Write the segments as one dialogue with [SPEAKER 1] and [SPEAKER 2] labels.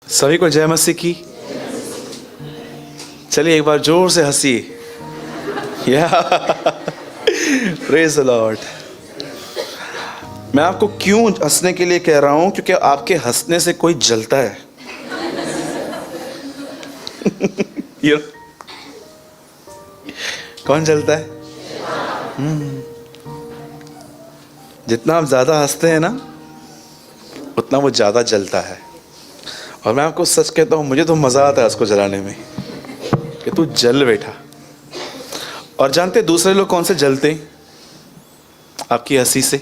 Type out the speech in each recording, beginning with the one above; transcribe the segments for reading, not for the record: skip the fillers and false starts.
[SPEAKER 1] सभी को जय मसीह की। चलिए एक बार जोर से हंसिए। या प्रेज द लॉर्ड। मैं आपको क्यों हंसने के लिए कह रहा हूं, क्योंकि आपके हंसने से कोई जलता है। ये कौन जलता है? जितना आप ज्यादा हंसते हैं ना, उतना वो ज्यादा जलता है। और मैं आपको सच कहता हूं, मुझे तो मजा आता है उसको जलाने में, कि तू जल बैठा। और जानते दूसरे लोग कौन से जलते हैं? आपकी हंसी से।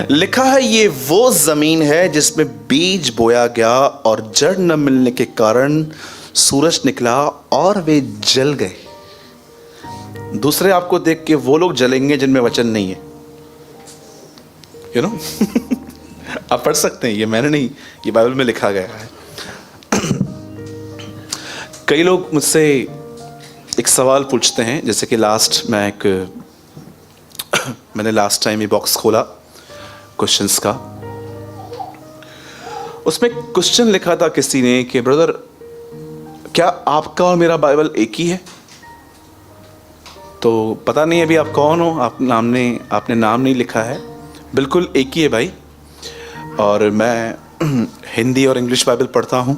[SPEAKER 1] लिखा है, ये वो जमीन है जिसमें बीज बोया गया और जड़ न मिलने के कारण सूरज निकला और वे जल गए। दूसरे आपको देख के वो लोग जलेंगे जिनमें वचन नहीं है। यू नो आप पढ़ सकते हैं, ये मैंने नहीं, ये बाइबल में लिखा गया है। कई लोग मुझसे एक सवाल पूछते हैं, जैसे कि मैंने लास्ट टाइम ये बॉक्स खोला क्वेश्चंस का। उसमें क्वेश्चन लिखा था किसी ने कि ब्रदर, क्या आपका और मेरा बाइबल एक ही है? तो पता नहीं अभी आप कौन हो, आपने नाम नहीं लिखा है। बिल्कुल एक ही है भाई। और मैं हिंदी और इंग्लिश बाइबल पढ़ता हूँ।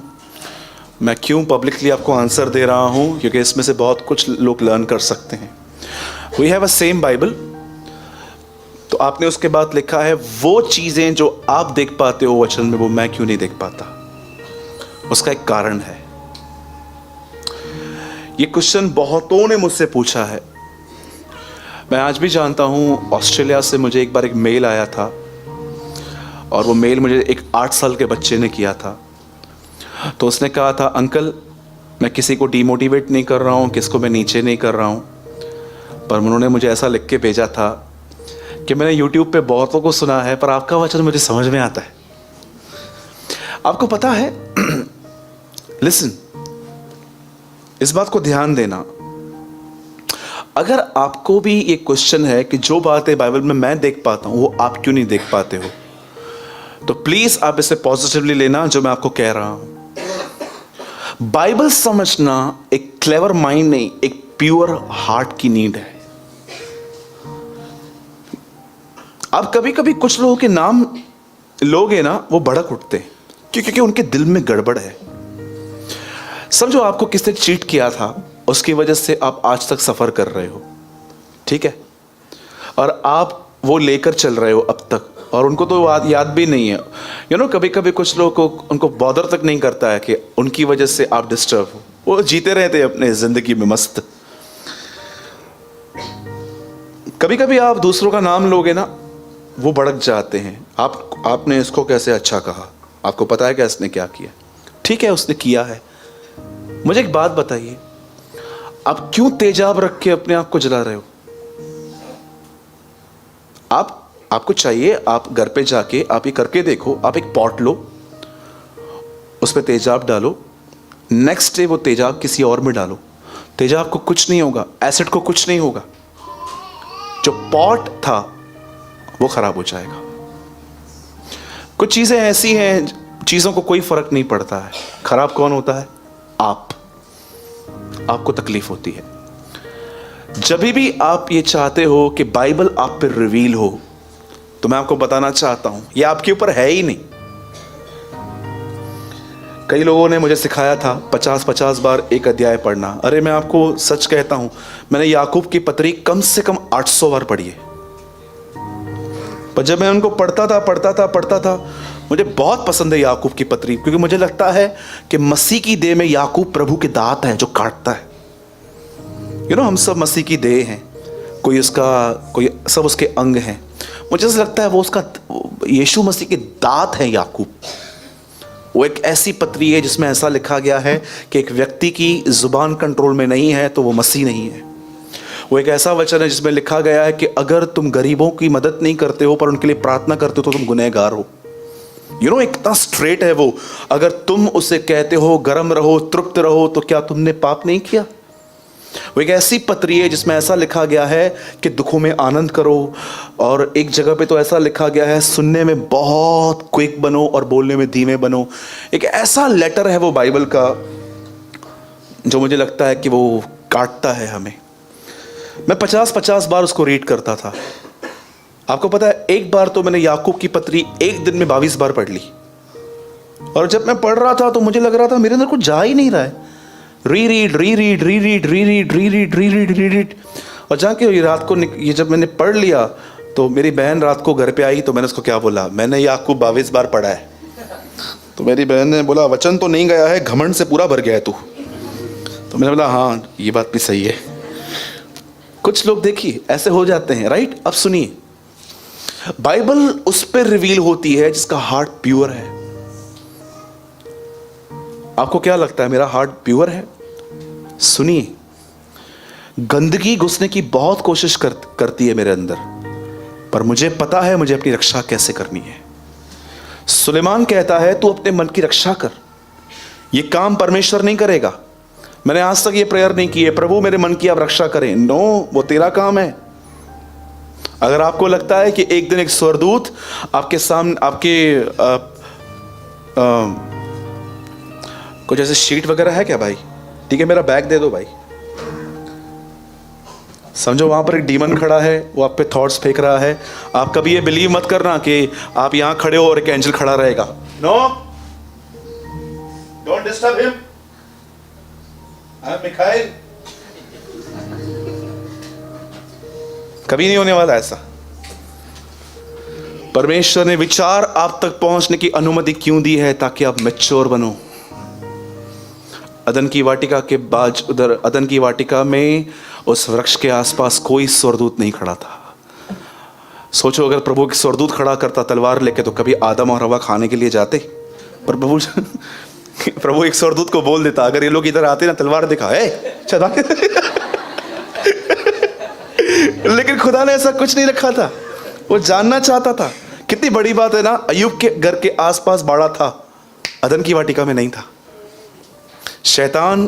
[SPEAKER 1] मैं क्यों पब्लिकली आपको आंसर दे रहा हूँ, क्योंकि इसमें से बहुत कुछ लोग लर्न कर सकते हैं। We have a same Bible. तो आपने उसके बाद लिखा है, वो चीज़ें जो आप देख पाते हो वचन में, वो मैं क्यों नहीं देख पाता? उसका एक कारण है। ये क्वेश्चन बहुतों ने मुझसे पूछा है। मैं आज भी जानता हूँ, ऑस्ट्रेलिया से मुझे एक बार एक मेल आया था, और वो मेल मुझे एक 8 साल के बच्चे ने किया था। तो उसने कहा था, अंकल मैं किसी को डीमोटिवेट नहीं कर रहा हूँ, किसको मैं नीचे नहीं कर रहा हूँ, पर उन्होंने मुझे ऐसा लिख के भेजा था कि मैंने यूट्यूब पे बहुतों को सुना है, पर आपका वचन मुझे समझ में आता है। आपको पता है लिसन, इस बात को ध्यान देना। अगर आपको भी ये क्वेश्चन है कि जो बातें बाइबल में मैं देख पाता हूं वो आप क्यों नहीं देख पाते हो, तो प्लीज आप इसे पॉजिटिवली लेना जो मैं आपको कह रहा हूं। बाइबल समझना एक क्लेवर माइंड नहीं, एक प्योर हार्ट की नीड है। आप कभी कभी कुछ लोगों के नाम लोगे ना, वो भड़क उठते हैं क्योंकि उनके दिल में गड़बड़ है। समझो आपको किसने चीट किया था, उसकी वजह से आप आज तक सफर कर रहे हो, ठीक है, और आप वो लेकर चल रहे हो अब तक, और उनको तो याद भी नहीं है। यू नो, कभी कभी कुछ लोगों को उनको बॉदर तक नहीं करता है कि उनकी वजह से आप डिस्टर्ब हो। वो जीते रहते हैं अपने जिंदगी में मस्त। कभी कभी आप दूसरों का नाम लोगे ना, वो भड़क जाते हैं। आपने इसको कैसे अच्छा कहा, आपको पता है कि इसने क्या किया? ठीक है, उसने किया है। मुझे एक बात बताइए, आप क्यों तेजाब रख के अपने आप को जला रहे हो? आपको चाहिए, आप घर पे जाके आप ये करके देखो। आप एक पॉट लो, उस पर तेजाब डालो, नेक्स्ट डे वो तेजाब किसी और में डालो, तेजाब को कुछ नहीं होगा, एसिड को कुछ नहीं होगा, जो पॉट था वो खराब हो जाएगा। कुछ चीजें ऐसी हैं, चीजों को कोई फर्क नहीं पड़ता है। खराब कौन होता है? आपको तकलीफ होती है। जब भी आप ये चाहते हो कि बाइबल आप पर रिवील हो, तो मैं आपको बताना चाहता हूं, ये आपके ऊपर है ही नहीं। कई लोगों ने मुझे सिखाया था 50-50 बार एक अध्याय पढ़ना। अरे मैं आपको सच कहता हूं, मैंने याकूब की पत्री कम से कम 800 बार पढ़ी है। पर जब मैं उनको पढ़ता था, मुझे बहुत पसंद है याकूब की पत्री, क्योंकि मुझे लगता है कि मसीह की देह में याकूब प्रभु के दांत है जो काटता है। यू नो, हम सब मसीह की देह हैं, कोई सब उसके अंग हैं। मुझे ऐसा लगता है वो उसका यीशु मसीह के दांत है याकूब। वो एक ऐसी पत्री है जिसमें ऐसा लिखा गया है कि एक व्यक्ति की जुबान कंट्रोल में नहीं है तो वो मसीह नहीं है। वो एक ऐसा वचन है जिसमें लिखा गया है कि अगर तुम गरीबों की मदद नहीं करते हो पर उनके लिए प्रार्थना करते हो तो तुम गुनहगार हो। यू नो, इतना स्ट्रेट है वो। अगर तुम उसे कहते हो गर्म रहो, तृप्त रहो, तो क्या तुमने पाप नहीं किया? वो एक ऐसी पत्री है जिसमें ऐसा लिखा गया है कि दुखों में आनंद करो, और एक जगह पे तो ऐसा लिखा गया है सुनने में बहुत क्विक बनो और बोलने में धीमे बनो। एक ऐसा लेटर है वो बाइबल का जो मुझे लगता है कि वो काटता है हमें। मैं 50-50 बार उसको रीड करता था। आपको पता है, एक बार तो मैंने याकूब की पत्री एक दिन में 22 बार पढ़ ली, और जब मैं पढ़ रहा था तो मुझे लग रहा था मेरे अंदर कुछ जा ही नहीं रहा है। रीरीड रीरीड रीरीड रीरीड रीरीड रीरीड रीरीड, और जाके ये रात को ये जब मैंने पढ़ लिया तो मेरी बहन रात को घर पे आई तो मैंने उसको क्या बोला, मैंने याकूब 22 बार पढ़ा है। तो मेरी बहन ने बोला वचन तो नहीं गया है, घमंड से पूरा भर गया है तू। तो मैंने बोला हाँ ये बात भी सही है। कुछ लोग देखिए ऐसे हो जाते हैं, राइट। अब सुनिए, बाइबल उस पर रिवील होती है जिसका हार्ट प्योर है। आपको क्या लगता है मेरा हार्ट प्योर है? सुनिए, गंदगी घुसने की बहुत कोशिश करती है मेरे अंदर, पर मुझे पता है मुझे अपनी रक्षा कैसे करनी है। सुलेमान कहता है तू अपने मन की रक्षा कर, ये काम परमेश्वर नहीं करेगा। मैंने आज तक ये प्रेयर नहीं की है प्रभु मेरे मन की आप रक्षा करें, नो, वो तेरा काम है। अगर आपको लगता है कि एक दिन एक स्वर्गदूत आपके सामने आपके कुछ ऐसे शीट वगैरह है क्या भाई? ठीक है मेरा बैग दे दो भाई। समझो वहां पर एक डीमन खड़ा है, वो आप पे थॉट्स फेंक रहा है। आप कभी ये बिलीव मत करना कि आप यहां खड़े हो और एक एंजल खड़ा रहेगा। No, don't disturb him, I am Mikhail. कभी नहीं होने वाला ऐसा। परमेश्वर ने विचार आप तक पहुंचने की अनुमति क्यों दी है? ताकि आप मैच्योर बनो। अदन की वाटिका के बाद, उधर अदन की वाटिका में उस वृक्ष के आसपास कोई स्वर्गदूत नहीं खड़ा था। सोचो अगर प्रभु की स्वर्गदूत खड़ा करता तलवार लेके तो कभी आदम और हवा खाने के लिए जाते? पर प्रभु एक स्वर्गदूत को बोल देता, अगर ये लोग इधर आते ना तलवार दिखा चला। लेकिन खुदा ने ऐसा कुछ नहीं रखा था, वो जानना चाहता था। कितनी बड़ी बात है ना, अय्यूब के घर के आसपास बाड़ा था, अदन की वाटिका में नहीं था। शैतान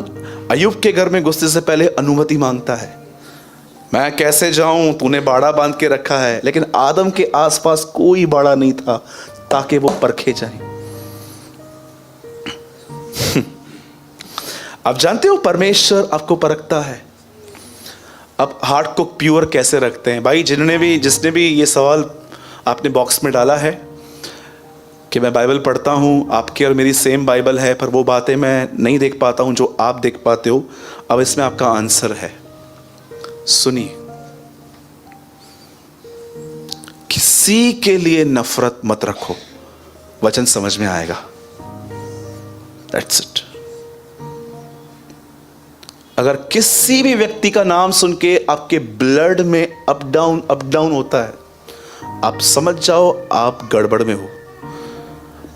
[SPEAKER 1] अय्यूब के घर में घुसने से पहले अनुमति मांगता है, मैं कैसे जाऊं, तूने बाड़ा बांध के रखा है। लेकिन आदम के आसपास कोई बाड़ा नहीं था ताकि वो परखे जाए। आप जानते हो परमेश्वर आपको परखता है। अब हार्ट को प्योर कैसे रखते हैं? भाई जिसने भी ये सवाल आपने बॉक्स में डाला है कि मैं बाइबल पढ़ता हूँ, आपकी और मेरी सेम बाइबल है, पर वो बातें मैं नहीं देख पाता हूँ जो आप देख पाते हो। अब इसमें आपका आंसर है। सुनिए, किसी के लिए नफरत मत रखो, वचन समझ में आएगा। That's it. अगर किसी भी व्यक्ति का नाम सुन के आपके ब्लड में अप डाउन होता है, आप समझ जाओ आप गड़बड़ में हो।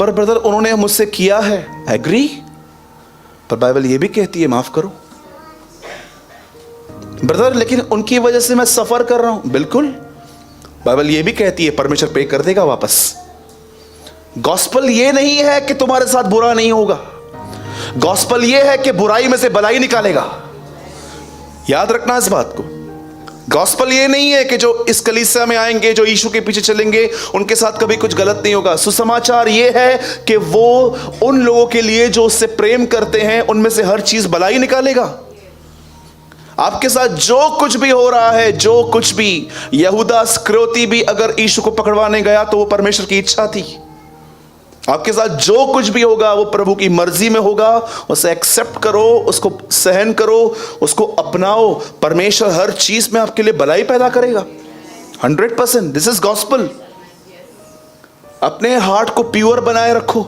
[SPEAKER 1] पर ब्रदर उन्होंने मुझसे किया है, एग्री, पर बाइबल ये भी कहती है माफ करो। ब्रदर लेकिन उनकी वजह से मैं सफर कर रहा हूं, बिल्कुल, बाइबल ये भी कहती है परमेश्वर पे कर देगा वापस। गॉस्पल ये नहीं है कि तुम्हारे साथ बुरा नहीं होगा, गॉस्पल ये है कि बुराई में से भलाई निकालेगा। याद रखना इस बात को। गॉस्पल ये नहीं है कि जो इस कलीसिया में आएंगे, जो यीशु के पीछे चलेंगे, उनके साथ कभी कुछ गलत नहीं होगा। सुसमाचार ये है कि वो उन लोगों के लिए जो उससे प्रेम करते हैं, उनमें से हर चीज भलाई निकालेगा। आपके साथ जो कुछ भी हो रहा है, जो कुछ भी, यहूदा इस्करियोती भी अगर यीशु को पकड़वाने गया तो वो परमेश्वर की इच्छा थी। आपके साथ जो कुछ भी होगा वो प्रभु की मर्जी में होगा। उसे एक्सेप्ट करो, उसको सहन करो, उसको अपनाओ। परमेश्वर हर चीज में आपके लिए भलाई पैदा करेगा, 100%। This is gospel. अपने हार्ट को प्योर बनाए रखो।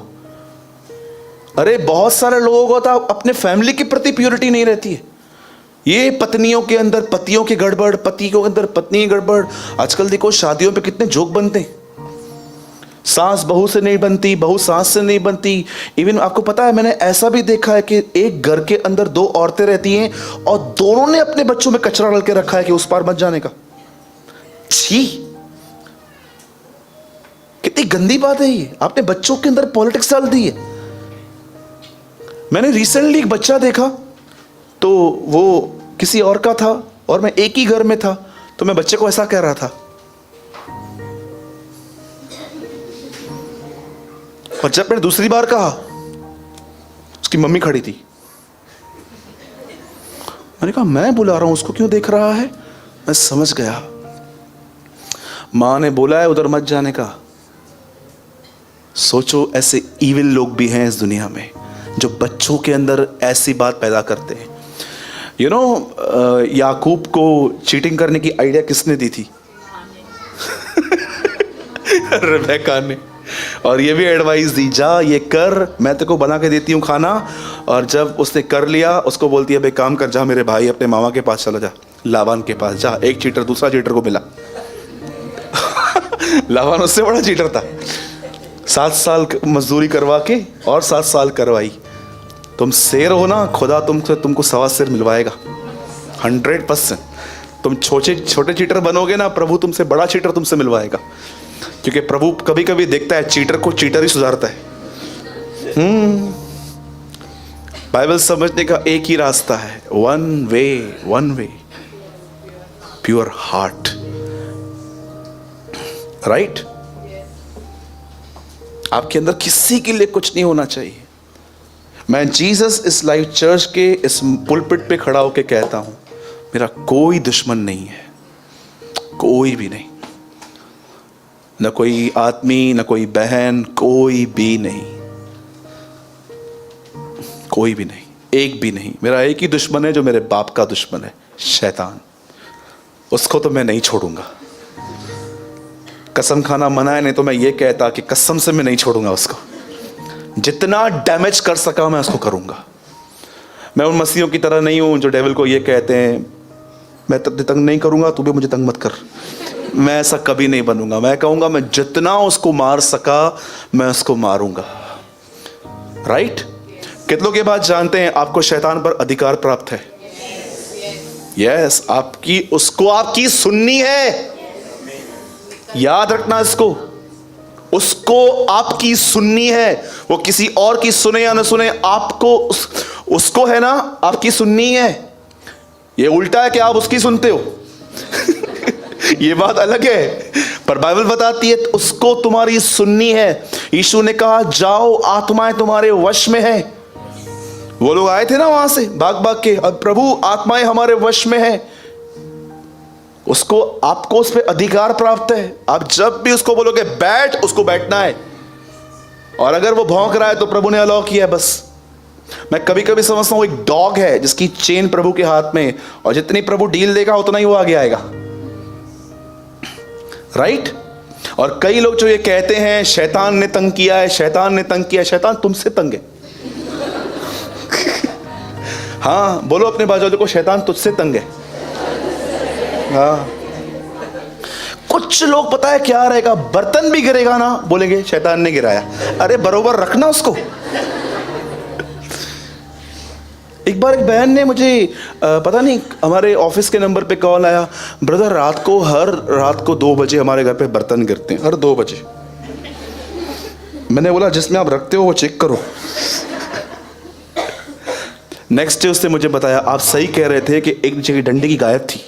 [SPEAKER 1] अरे बहुत सारे लोगों को तो अपने फैमिली के प्रति प्योरिटी नहीं रहती है। ये पत्नियों के अंदर पतियों की गड़बड़, पति के अंदर पत्नी की गड़बड़। आजकल देखो शादियों पे कितने जोक बनते हैं, सास बहू से नहीं बनती, बहू सास से नहीं बनती। इवन आपको पता है मैंने ऐसा भी देखा है कि एक घर के अंदर दो औरतें रहती हैं और दोनों ने अपने बच्चों में कचरा डाल के रखा है कि उस पार मत जाने का। छी, कितनी गंदी बात है ये। आपने बच्चों के अंदर पॉलिटिक्स डाल दी है। मैंने रिसेंटली एक बच्चा देखा, तो वो किसी और का था और मैं एक ही घर में था, तो मैं बच्चे को ऐसा कह रहा था। और जब मैंने दूसरी बार कहा, उसकी मम्मी खड़ी थी। मैंने कहा मैं बुला रहा हूं, उसको क्यों देख रहा है? मैं समझ गया, मां ने बोला है उधर मत जाने का। सोचो, ऐसे इविल लोग भी हैं इस दुनिया में जो बच्चों के अंदर ऐसी बात पैदा करते हैं। यू नो, याकूब को चीटिंग करने की आइडिया किसने दी थी? रेबेका ने। और ये भी एडवाइस दी, जा ये कर, मैं तेरे को बना के देती हूँ खाना। और जब उसने कर लिया, उसको बोलती है भाई काम कर, जा मेरे भाई अपने मामा के पास चला जा, लाबान के पास जा। एक चीटर दूसरा चीटर को मिला। लाबान उससे बड़ा चीटर था। 7 साल मजदूरी करवा के और 7 साल करवाई। तुम शेर हो ना, खुदा तुमको 1.25 शेर मिलवाएगा 100%। तुम छोटे चीटर बनोगे ना, प्रभु तुमसे बड़ा चीटर तुमसे मिलवाएगा। क्योंकि प्रभु कभी कभी देखता है चीटर को, चीटर ही सुधारता है। बाइबल समझने का एक ही रास्ता है, one way, pure heart, right. आपके अंदर किसी के लिए कुछ नहीं होना चाहिए। मैं जीसस इस लाइफ चर्च के इस पुलपिट पे खड़ा होकर कहता हूं, मेरा कोई दुश्मन नहीं है, कोई भी नहीं, न कोई आदमी, न कोई बहन, कोई भी नहीं, कोई भी नहीं, एक भी नहीं। मेरा एक ही दुश्मन है जो मेरे बाप का दुश्मन है, शैतान। उसको तो मैं नहीं छोड़ूंगा। कसम खाना मना है, नहीं तो मैं ये कहता कि कसम से मैं नहीं छोड़ूंगा उसको। जितना डैमेज कर सका मैं उसको करूंगा। मैं उन मसीहों की तरह नहीं हूं जो डेविल को ये कहते हैं मैं तंग नहीं करूंगा, तू भी मुझे तंग मत कर। मैं ऐसा कभी नहीं बनूंगा। मैं कहूंगा मैं जितना उसको मार सका मैं उसको मारूंगा, राइट। कितनों के बाद जानते हैं आपको शैतान पर अधिकार प्राप्त है? यस, आपकी सुननी है। याद रखना इसको, उसको आपकी सुननी है। वो किसी और की सुने या न सुने, आपको उसको है ना, आपकी सुननी है। ये उल्टा है कि आप उसकी सुनते हो। ये बात अलग है, पर बाइबल बताती है उसको तुम्हारी सुननी है। यीशु ने कहा जाओ, आत्माएं तुम्हारे वश में है। वो लोग आए थे ना वहां से भाग भाग के, अब प्रभु आत्माएं हमारे वश में है। उसको, आपको उस पर अधिकार प्राप्त है। आप जब भी उसको बोलोगे बैठ, उसको बैठना है। और अगर वो भौंक रहा है तो प्रभु ने अलाउ किया है, बस। मैं कभी कभी समझता हूं एक डॉग है जिसकी चेन प्रभु के हाथ में, और जितनी प्रभु डील देगा उतना ही वो आगे आएगा, राइट। और कई लोग जो ये कहते हैं शैतान ने तंग किया है, शैतान ने तंग किया है, शैतान तुमसे तंग है। हाँ, बोलो अपने बाजू को, शैतान तुझसे तंग है। हाँ, कुछ लोग पता है क्या रहेगा, बर्तन भी गिरेगा ना, बोलेंगे शैतान ने गिराया। अरे बरोबर रखना उसको। एक बार एक बहन ने मुझे पता नहीं हमारे ऑफिस के नंबर पे कॉल आया, ब्रदर हर रात को 2 बजे हमारे घर पे बर्तन गिरते हैं, हर 2 बजे। मैंने बोला जिसमें आप रखते हो वो चेक करो। नेक्स्ट डे उसने मुझे बताया आप सही कह रहे थे कि एक जगह डंडे की गायब थी।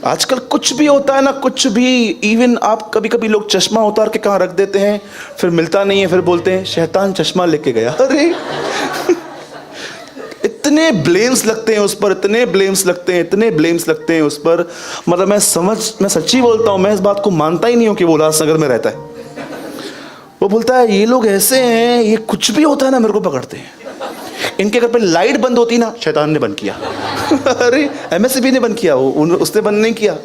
[SPEAKER 1] आजकल कुछ भी होता है ना, कुछ भी। इवन आप कभी कभी लोग चश्मा उतार के कहाँ रख देते हैं, फिर मिलता नहीं है, फिर बोलते हैं शैतान चश्मा लेके गया। अरे इतने ब्लेम्स लगते हैं उस पर, इतने ब्लेम्स लगते हैं उस पर। मतलब मैं सच्ची बोलता हूं, मैं इस बात को मानता ही नहीं हूं कि वो उल्लासनगर में रहता है। वो बोलता है ये लोग ऐसे हैं, ये कुछ भी होता है ना मेरे को पकड़ते हैं। इनके घर पे लाइट बंद होती ना, शैतान ने बंद किया। अरे एमएससीबी ने बंद किया, उसने बंद नहीं किया।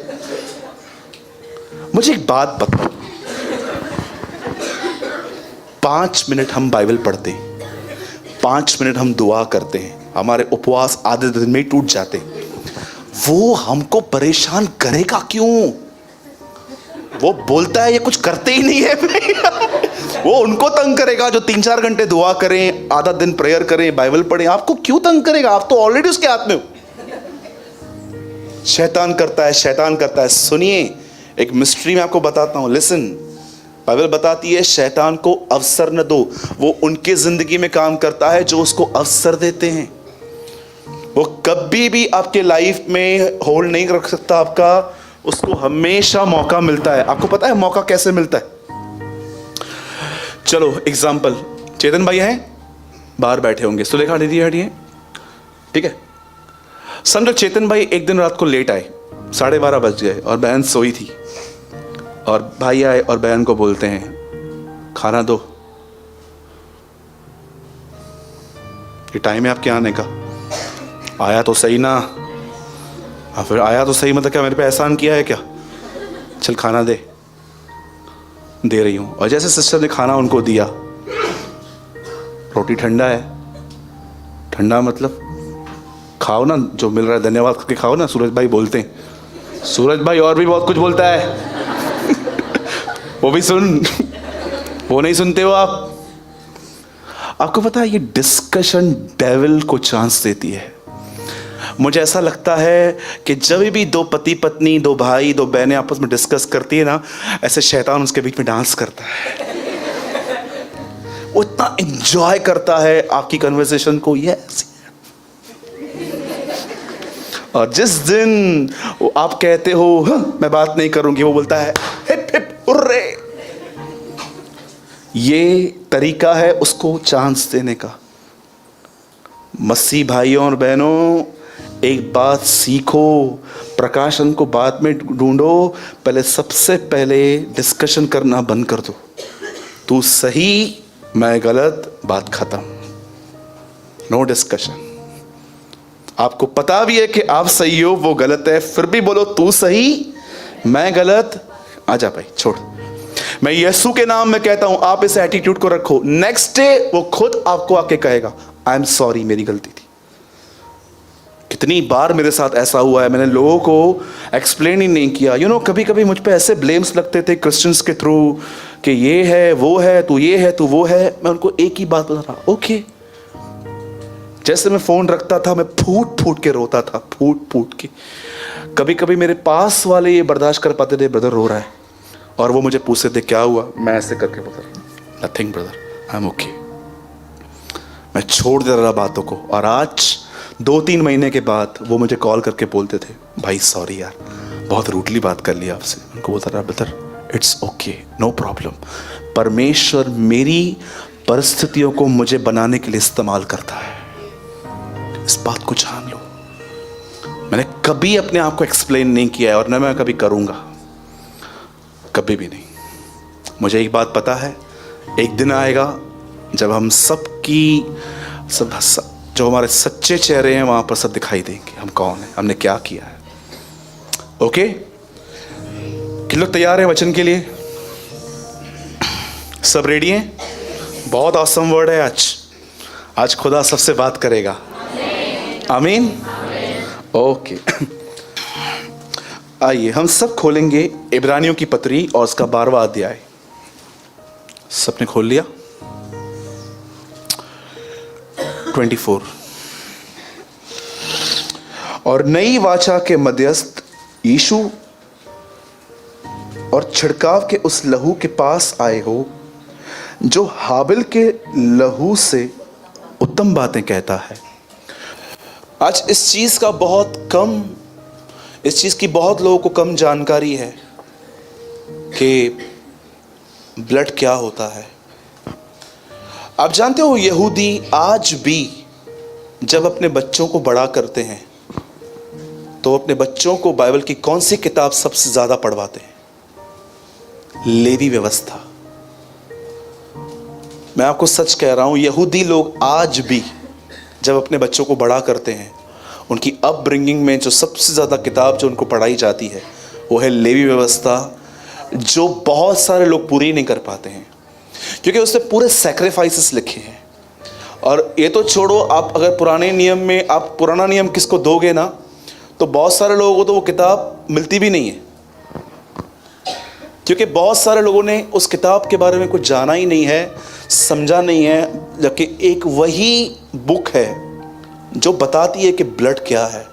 [SPEAKER 1] मुझे एक बात बताओ, 5 मिनट हम बाइबल पढ़ते हैं, 5 मिनट हम दुआ करते हैं, हमारे उपवास आधे दिन में ही टूट जाते। वो हमको परेशान करेगा क्यों? वो बोलता है ये कुछ करते ही नहीं है। वो उनको तंग करेगा जो 3-4 घंटे दुआ करें, आधा दिन प्रेयर करें, बाइबल पढ़ें। आपको क्यों तंग करेगा? आप तो ऑलरेडी उसके हाथ में हो। शैतान करता है। सुनिए, एक मिस्ट्री में आपको बताता हूं, लिसन। बाइबल बताती है शैतान को अवसर न दो। वो उनके जिंदगी में काम करता है जो उसको अवसर देते हैं। वो कभी भी आपके लाइफ में होल्ड नहीं रख सकता आपका, उसको हमेशा मौका मिलता है। आपको पता है मौका कैसे मिलता है? चलो एग्जाम्पल, चेतन भाई हैं बाहर बैठे होंगे, सुलेखा दीदी बैठी हैं, ठीक है। समझो चेतन भाई एक दिन रात को लेट आए, 12:30 बज गए और बहन सोई थी, और भाई आए और बहन को बोलते हैं खाना दो, ये टाइम है आपके आने का, आया तो सही ना। हाँ फिर आया तो सही मतलब क्या मेरे पे एहसान किया है क्या? चल खाना दे रही हूँ। और जैसे सिस्टर ने खाना उनको दिया, रोटी ठंडा है, ठंडा मतलब खाओ ना, जो मिल रहा है धन्यवाद करके खाओ ना, सूरज भाई बोलते हैं। सूरज भाई और भी बहुत कुछ बोलता है वो भी सुन, वो नहीं सुनते हो आप। आपको पता है ये डिस्कशन डेविल को चांस देती है। मुझे ऐसा लगता है कि जब भी दो पति पत्नी, दो भाई, दो बहनें आपस में डिस्कस करती है ना, ऐसे शैतान उसके बीच में डांस करता है। वो इतना एंजॉय करता है आपकी कन्वर्सेशन को। यस, और जिस दिन आप कहते हो मैं बात नहीं करूंगी, वो बोलता है हिप हिप उर्रे। ये तरीका है उसको चांस देने का। मसीह भाइयों और बहनों, एक बात सीखो, प्रकाशन को बाद में ढूंढो, पहले सबसे पहले डिस्कशन करना बंद कर दो। तू सही मैं गलत, बात खत्म, नो डिस्कशन। आपको पता भी है कि आप सही हो, वो गलत है, फिर भी बोलो तू सही मैं गलत। आजा भाई छोड़, मैं यीशु के नाम में कहता हूं, आप इस एटीट्यूड को रखो। नेक्स्ट डे वो खुद आपको आके कहेगा आई एम सॉरी, मेरी गलती थी। कितनी बार मेरे साथ ऐसा हुआ है, मैंने लोगों को एक्सप्लेन ही नहीं किया। कभी कभी मुझ पे ऐसे ब्लेम्स लगते थे क्रिश्चियंस के थ्रू कि ये है वो है, तू ये है तू वो है। मैं उनको एक ही बात बता रहा, ओके। जैसे मैं फोन रखता था, मैं फूट फूट के रोता था, फूट फूट के। कभी कभी मेरे पास वाले ये बर्दाश्त कर पाते थे, ब्रदर रो रहा है, और वो मुझे पूछते थे क्या हुआ, मैं ऐसे करके बता, nothing brother, I am okay. मैं छोड़ दे रहा बातों को। और आज 2-3 महीने के बाद वो मुझे कॉल करके बोलते थे भाई सॉरी यार, बहुत रूडली बात कर लिया आपसे। उनको बोलता रहा brother it's okay, no problem. परमेश्वर मेरी परिस्थितियों को मुझे बनाने के लिए इस्तेमाल करता है, इस बात को जान लो। मैंने कभी अपने आप को एक्सप्लेन नहीं किया है, और न मैं कभी करूंगा, कभी भी नहीं। मुझे एक बात पता है, एक दिन आएगा जब हम सबकी सब जो हमारे सच्चे चेहरे हैं वहां पर सब दिखाई देंगे, हम कौन हैं, हमने क्या किया है। ओके, किन लोग तैयार हैं वचन के लिए? सब रेडी हैं? बहुत ऑसम वर्ड है आज खुदा सबसे बात करेगा। आमीन। ओके, आइए हम सब खोलेंगे इब्रानियों की पत्री और उसका 12वां अध्याय। सबने खोल लिया? 24। और नई वाचा के मध्यस्थ यीशु और छिड़काव के उस लहू के पास आए हो जो हाबिल के लहू से उत्तम बातें कहता है। आज इस चीज की बहुत लोगों को कम जानकारी है कि ब्लड क्या होता है। आप जानते हो यहूदी आज भी जब अपने बच्चों को बड़ा करते हैं तो अपने बच्चों को बाइबल की कौन सी किताब सबसे ज्यादा पढ़वाते हैं? लेवी व्यवस्था। मैं आपको सच कह रहा हूं, यहूदी लोग आज भी जब अपने बच्चों को बड़ा करते हैं, उनकी अपब्रिंगिंग में जो सबसे ज़्यादा किताब जो उनको पढ़ाई जाती है वो है लेवी व्यवस्था, जो बहुत सारे लोग पूरी नहीं कर पाते हैं क्योंकि उसमें पूरे सैक्रिफाइसेस लिखे हैं। और ये तो छोड़ो, आप अगर पुराने नियम में आप पुराना नियम किसको दोगे ना, तो बहुत सारे लोगों को तो वो किताब मिलती भी नहीं है, क्योंकि बहुत सारे लोगों ने उस किताब के बारे में कुछ जाना ही नहीं है, समझा नहीं है। जबकि एक वही बुक है जो बताती है कि ब्लड क्या है,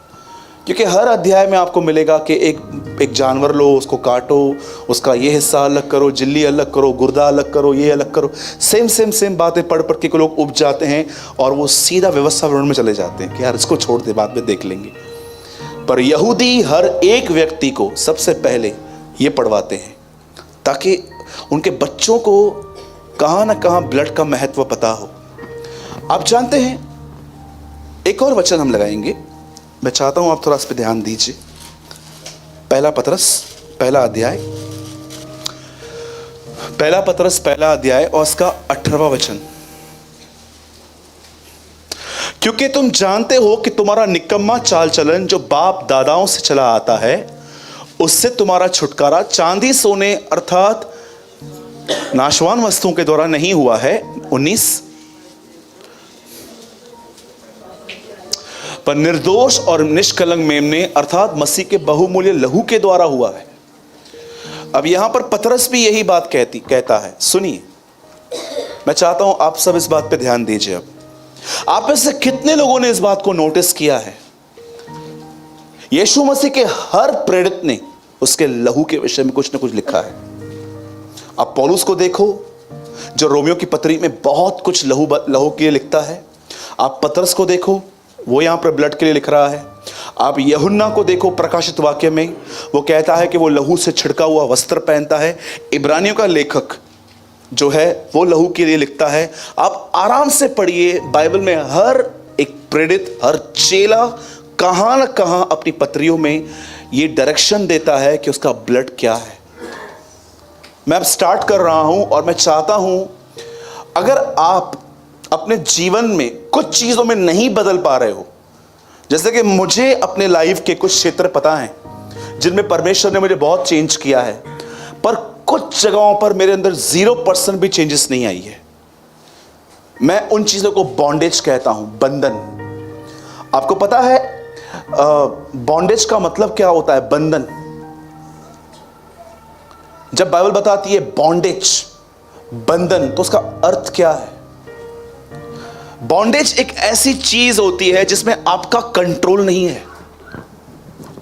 [SPEAKER 1] क्योंकि हर अध्याय में आपको मिलेगा कि एक जानवर लो, उसको काटो, उसका ये हिस्सा अलग करो, झिल्ली अलग करो, गुर्दा अलग करो, ये अलग करो। सेम बातें पढ़ पढ़ के लोग उब जाते हैं और वो सीधा व्यवस्था विवरण में चले जाते हैं कि यार इसको छोड़ दे, बाद में देख लेंगे। पर यहूदी हर एक व्यक्ति को सबसे पहले ये पढ़वाते हैं ताकि उनके बच्चों को कहाँ ना कहाँ ब्लड का महत्व पता हो। आप जानते हैं, एक और वचन हम लगाएंगे, मैं चाहता हूं आप थोड़ा इस पर ध्यान दीजिए। पहला पतरस पहला अध्याय और उसका 18वां वचन। क्योंकि तुम जानते हो कि तुम्हारा निकम्मा चाल चलन जो बाप दादाओं से चला आता है, उससे तुम्हारा छुटकारा चांदी सोने अर्थात नाशवान वस्तुओं के द्वारा नहीं हुआ है, 19, पर निर्दोष और निष्कलंक मेमने अर्थात मसीह के बहुमूल्य लहू के द्वारा हुआ है। अब यहां पर पतरस भी यही बात कहता है। सुनिए, मैं चाहता हूं आप सब इस बात पे ध्यान दीजिए। अब आप में से कितने लोगों ने इस बात को नोटिस किया है? यीशु मसीह के हर प्रेरित ने उसके लहू के विषय में कुछ ना कुछ लिखा है। आप पौलुस को देखो जो रोमियो की पत्री में बहुत कुछ लहू के लिए लिखता है। आप पतरस को देखो, वो यहां पर ब्लड के लिए लिख रहा है। आप यूहन्ना को देखो, प्रकाशित वाक्य में वो कहता है कि वो लहू से छिड़का हुआ वस्त्र पहनता है। इब्रानियों का लेखक जो है वो लहू के लिए लिखता है। आप आराम से पढ़िए, बाइबल में हर एक प्रेरित, हर चेला कहां ना कहां अपनी पत्रियों में ये डायरेक्शन देता है कि उसका ब्लड क्या है। मैं अब स्टार्ट कर रहा हूं और मैं चाहता हूं अगर आप अपने जीवन में कुछ चीजों में नहीं बदल पा रहे हो, जैसे कि मुझे अपने लाइफ के कुछ क्षेत्र पता हैं जिनमें परमेश्वर ने मुझे बहुत चेंज किया है, पर कुछ जगहों पर मेरे अंदर 0% भी चेंजेस नहीं आई है। मैं उन चीजों को बॉन्डेज कहता हूं, बंधन। आपको पता है बॉन्डेज का मतलब क्या होता है? बंधन। जब बाइबल बताती है बॉन्डेज, बंधन, तो उसका अर्थ क्या है? बॉन्डेज एक ऐसी चीज होती है जिसमें आपका कंट्रोल नहीं है।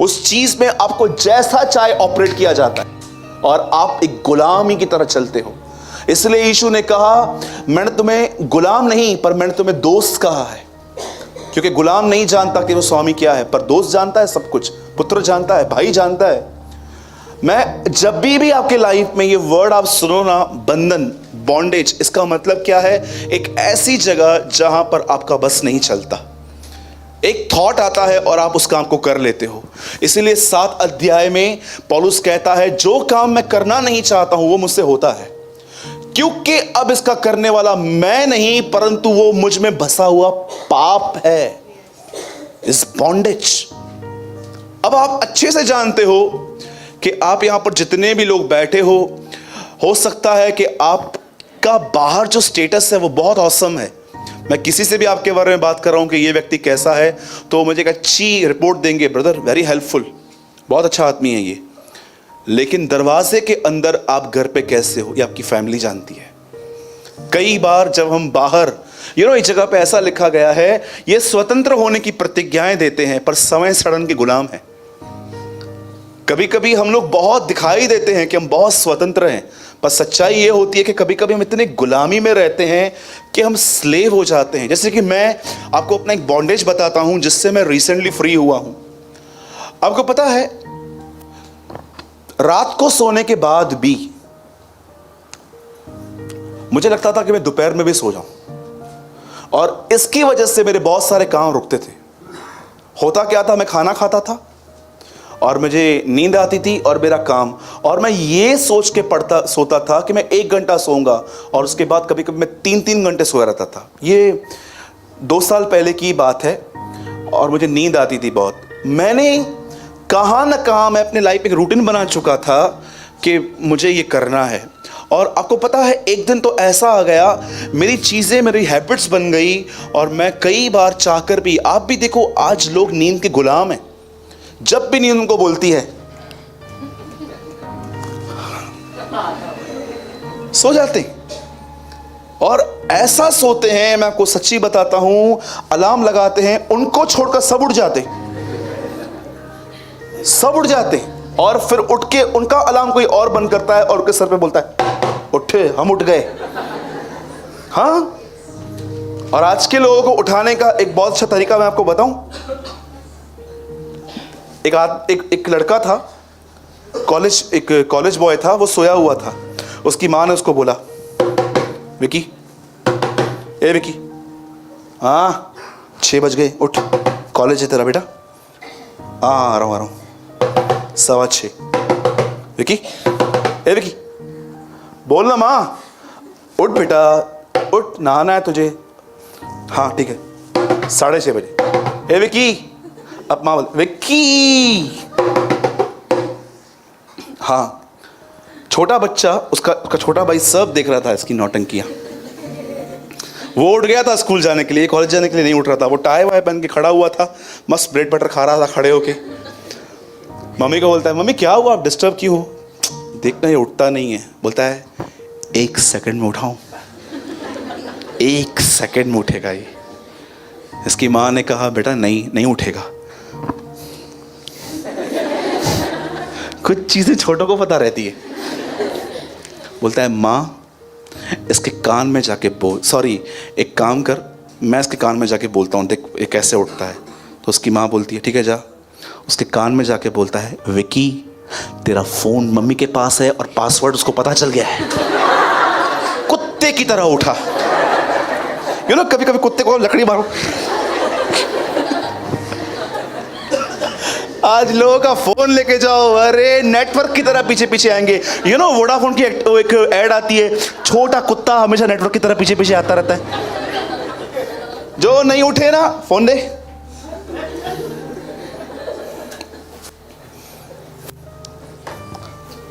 [SPEAKER 1] उस चीज में आपको जैसा चाहे ऑपरेट किया जाता है और आप एक गुलामी की तरह चलते हो। इसलिए यीशु ने कहा, मैंने तुम्हें गुलाम नहीं पर मैंने तुम्हें दोस्त कहा है। क्योंकि गुलाम नहीं जानता कि वो स्वामी क्या है, पर दोस्त जानता है सब कुछ। पुत्र जानता है, भाई जानता है। मैं जब भी आपके लाइफ में ये वर्ड आप सुनो ना, बंधन, बॉन्डेज, इसका मतलब क्या है? एक ऐसी जगह जहां पर आपका बस नहीं चलता। एक थॉट आता है और आप उस काम को कर लेते हो। इसीलिए 7 अध्याय में पौलुस कहता है, जो काम मैं करना नहीं चाहता हूं वो मुझसे होता है, क्योंकि अब इसका करने वाला मैं नहीं परंतु वो मुझ में बसा हुआ पाप है, इस बॉन्डेज। अब आप अच्छे से जानते हो कि आप यहां पर जितने भी लोग बैठे हो सकता है कि आपका बाहर जो स्टेटस है वो बहुत औसम है। मैं किसी से भी आपके बारे में बात कर रहा हूं कि ये व्यक्ति कैसा है, तो मुझे एक अच्छी रिपोर्ट देंगे, ब्रदर वेरी हेल्पफुल, बहुत अच्छा आदमी है ये। लेकिन दरवाजे के अंदर आप घर पे कैसे हो ये आपकी फैमिली जानती है। कई बार जब हम बाहर इस जगह पे ऐसा लिखा गया है, ये स्वतंत्र होने की प्रतिज्ञाएं देते हैं पर समय सड़न के गुलाम हैं। कभी कभी हम लोग बहुत दिखाई देते हैं कि हम बहुत स्वतंत्र हैं, पर सच्चाई ये होती है कि कभी कभी हम इतने गुलामी में रहते हैं कि हम स्लेव हो जाते हैं। जैसे कि मैं आपको अपना एक बॉन्डेज बताता हूं जिससे मैं रिसेंटली फ्री हुआ हूं। आपको पता है, रात को सोने के बाद भी मुझे लगता था कि मैं दोपहर में भी सो जाऊं, और इसकी वजह से मेरे बहुत सारे काम रुकते थे। होता क्या था, मैं खाना खाता था और मुझे नींद आती थी और मेरा काम, और मैं ये सोच के सोता था कि मैं 1 घंटा सोऊंगा और उसके बाद कभी कभी मैं 3-3 घंटे सोया रहता था। ये 2 साल पहले की बात है और मुझे नींद आती थी बहुत। मैंने कहाँ ना कहाँ मैं अपने लाइफ में एक रूटीन बना चुका था कि मुझे ये करना है। और आपको पता है, एक दिन तो ऐसा आ गया, मेरी चीज़ें, मेरी हैबिट्स बन गई और मैं कई बार चाहकर भी, आप भी देखो आज लोग नींद के गुलाम हैं। जब भी नींद उनको बोलती है सो जाते हैं, और ऐसा सोते हैं, मैं आपको सच्ची बताता हूं, अलार्म लगाते हैं, उनको छोड़कर सब उठ जाते हैं। सब उठ जाते हैं और फिर उठ के उनका अलार्म कोई और बंद करता है और उनके सर पे बोलता है उठे, हम उठ गए। हाँ, और आज के लोगों को उठाने का एक बहुत अच्छा तरीका मैं आपको बताऊं। एक लड़का था, एक कॉलेज बॉय था, वो सोया हुआ था। उसकी माँ ने उसको बोला, विकी, ए विकी, हाँ 6 बज गए, उठ, कॉलेज है तेरा बेटा। हाँ आ रहा हूँ 6:15। विकी, ए विकी, बोल ना माँ, उठ बेटा उठ, नहाना है तुझे। हाँ ठीक है, 6:30 बजे। ए विकी, अब माँ बोल, विक्की। हाँ, छोटा बच्चा, उसका छोटा भाई सब देख रहा था इसकी नौटंकियां। वो उठ गया था स्कूल जाने के लिए, कॉलेज जाने के लिए नहीं उठ रहा था। वो टाई वाई पहन के खड़ा हुआ था, मस्त ब्रेड बटर खा रहा था खड़े होके। मम्मी को बोलता है, मम्मी क्या हुआ, आप डिस्टर्ब क्यों हो? देखना ये उठता नहीं है। बोलता है 1 सेकंड में उठाऊं? 1 सेकंड में उठेगा ये? इसकी माँ ने कहा, बेटा नहीं उठेगा। कुछ चीजें छोटों को पता रहती है। बोलता है, माँ इसके कान में जाके बोल, सॉरी एक काम कर, मैं इसके कान में जाके बोलता हूँ, देख ये कैसे उठता है। तो उसकी माँ बोलती है, ठीक है जा। उसके कान में जाके बोलता है, विकी तेरा फोन मम्मी के पास है और पासवर्ड उसको पता चल गया है। कुत्ते की तरह उठा। कभी कभी कुत्ते को लकड़ी मारो। आज लोगों का फोन लेके जाओ, अरे नेटवर्क की तरह पीछे पीछे आएंगे। वोडाफोन की एक ऐड आती है, छोटा कुत्ता हमेशा नेटवर्क की तरह पीछे पीछे आता रहता है। जो नहीं उठे ना, फोन दे।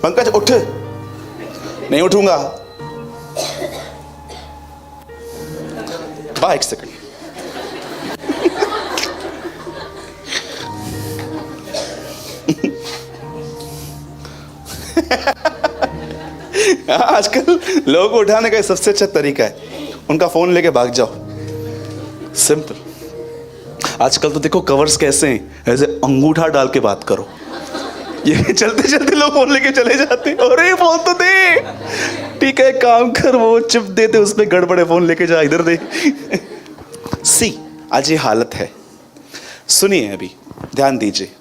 [SPEAKER 1] पंकज उठ। नहीं उठूंगा। बा 1 सेकंड। आजकल लोगों को उठाने का सबसे अच्छा तरीका है, उनका फोन लेके भाग जाओ। सिंपल। आजकल तो देखो कवर्स कैसे हैं, ऐसे अंगूठा डाल के बात करो। ये चलते चलते लोग फोन लेके चले जाते, अरे फोन तो दे। ठीक है, काम कर, वो चिप देते उसमें गड़बड़े, फोन लेके जा, इधर दे। सी, आज ये हालत है। सुनिए, अभी ध्यान दीजिए।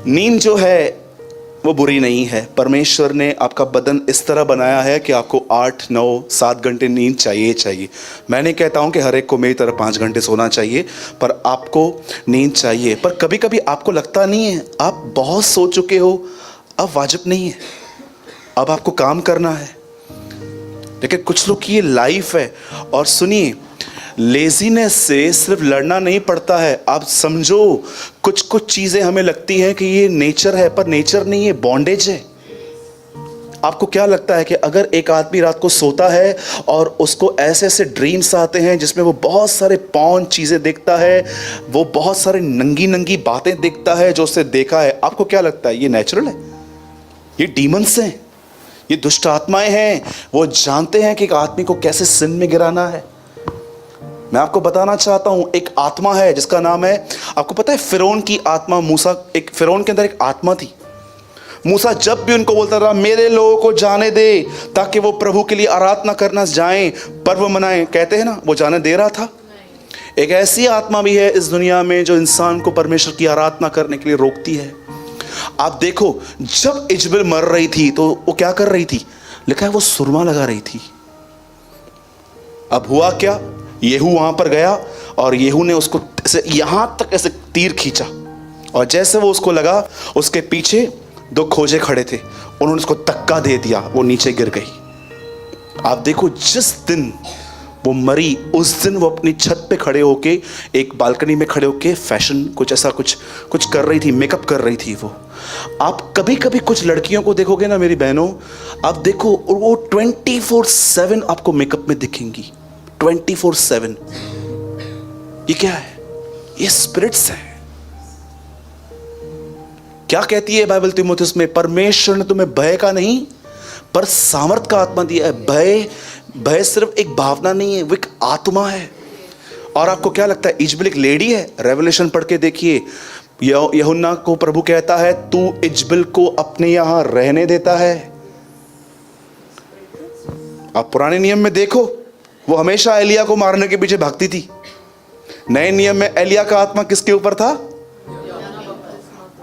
[SPEAKER 1] नींद जो है वो बुरी नहीं है। परमेश्वर ने आपका बदन इस तरह बनाया है कि आपको 8, 9, 7 घंटे नींद चाहिए। मैं नहीं कहता हूं कि हर एक को मेरी तरह 5 घंटे सोना चाहिए, पर आपको नींद चाहिए। पर कभी कभी आपको लगता नहीं है, आप बहुत सो चुके हो, अब वाजिब नहीं है, अब आपको काम करना है। लेकिन कुछ लोग की ये लाइफ है। और सुनिए, लेजीनेस से सिर्फ लड़ना नहीं पड़ता है। आप समझो, कुछ चीजें हमें लगती हैं कि ये नेचर है, पर नेचर नहीं है, बॉन्डेज है। आपको क्या लगता है कि अगर एक आदमी रात को सोता है और उसको ऐसे ऐसे ड्रीम्स आते हैं जिसमें वो बहुत सारे पॉर्न चीजें देखता है, वो बहुत सारे नंगी नंगी बातें देखता है जो उससे देखा है, आपको क्या लगता है ये नेचुरल है? ये डीमंस हैं, ये दुष्ट आत्माएं हैं। वो जानते हैं कि एक आदमी को कैसे सिन में गिराना है। मैं आपको बताना चाहता हूं, एक आत्मा है जिसका नाम है, आपको पता है, फिरौन की आत्मा। मूसा, एक फिरौन के अंदर एक आत्मा थी। मूसा जब भी उनको बोलता रहा, मेरे लोगों को जाने दे ताकि वो प्रभु के लिए आराधना करना जाएं, पर्व मनाएं, कहते हैं ना, वो जाने दे रहा था। एक ऐसी आत्मा भी है इस दुनिया में जो इंसान को परमेश्वर की आराधना करने के लिए रोकती है। आप देखो, जब इजबेल मर रही थी तो वो क्या कर रही थी? लिखा है वो सुरमा लगा रही थी। अब हुआ क्या, येहू वहां पर गया और येहू ने उसको ऐसे यहां तक ऐसे तीर खींचा, और जैसे वो उसको लगा, उसके पीछे 2 खोजे खड़े थे, उन्होंने उसको धक्का दे दिया, वो नीचे गिर गई। आप देखो, जिस दिन वो मरी उस दिन वो अपनी छत पे खड़े होके, एक बालकनी में खड़े होके फैशन कुछ ऐसा कुछ कर रही थी, मेकअप कर रही थी वो। आप कभी कभी कुछ लड़कियों को देखोगे ना मेरी बहनों, आप देखो वो 24/7 आपको मेकअप में दिखेंगी, 24/7। ये क्या है? ये स्पिरिट्स हैं। क्या कहती है बाइबल तीमुथियुस में? परमेश्वर ने तुम्हें भय का नहीं पर सामर्थ का आत्मा दिया है। भय सिर्फ एक भावना नहीं है, वो एक आत्मा है। और आपको क्या लगता है इजबेल एक लेडी है? रेवलेशन पढ़ के देखिए, यूहन्ना को प्रभु कहता है, तू इजबेल को अपने यहां रहने देता है। आप पुराने नियम में देखो, वो हमेशा एलिया को मारने के पीछे भागती थी। नए नियम में एलिया का आत्मा किसके ऊपर था?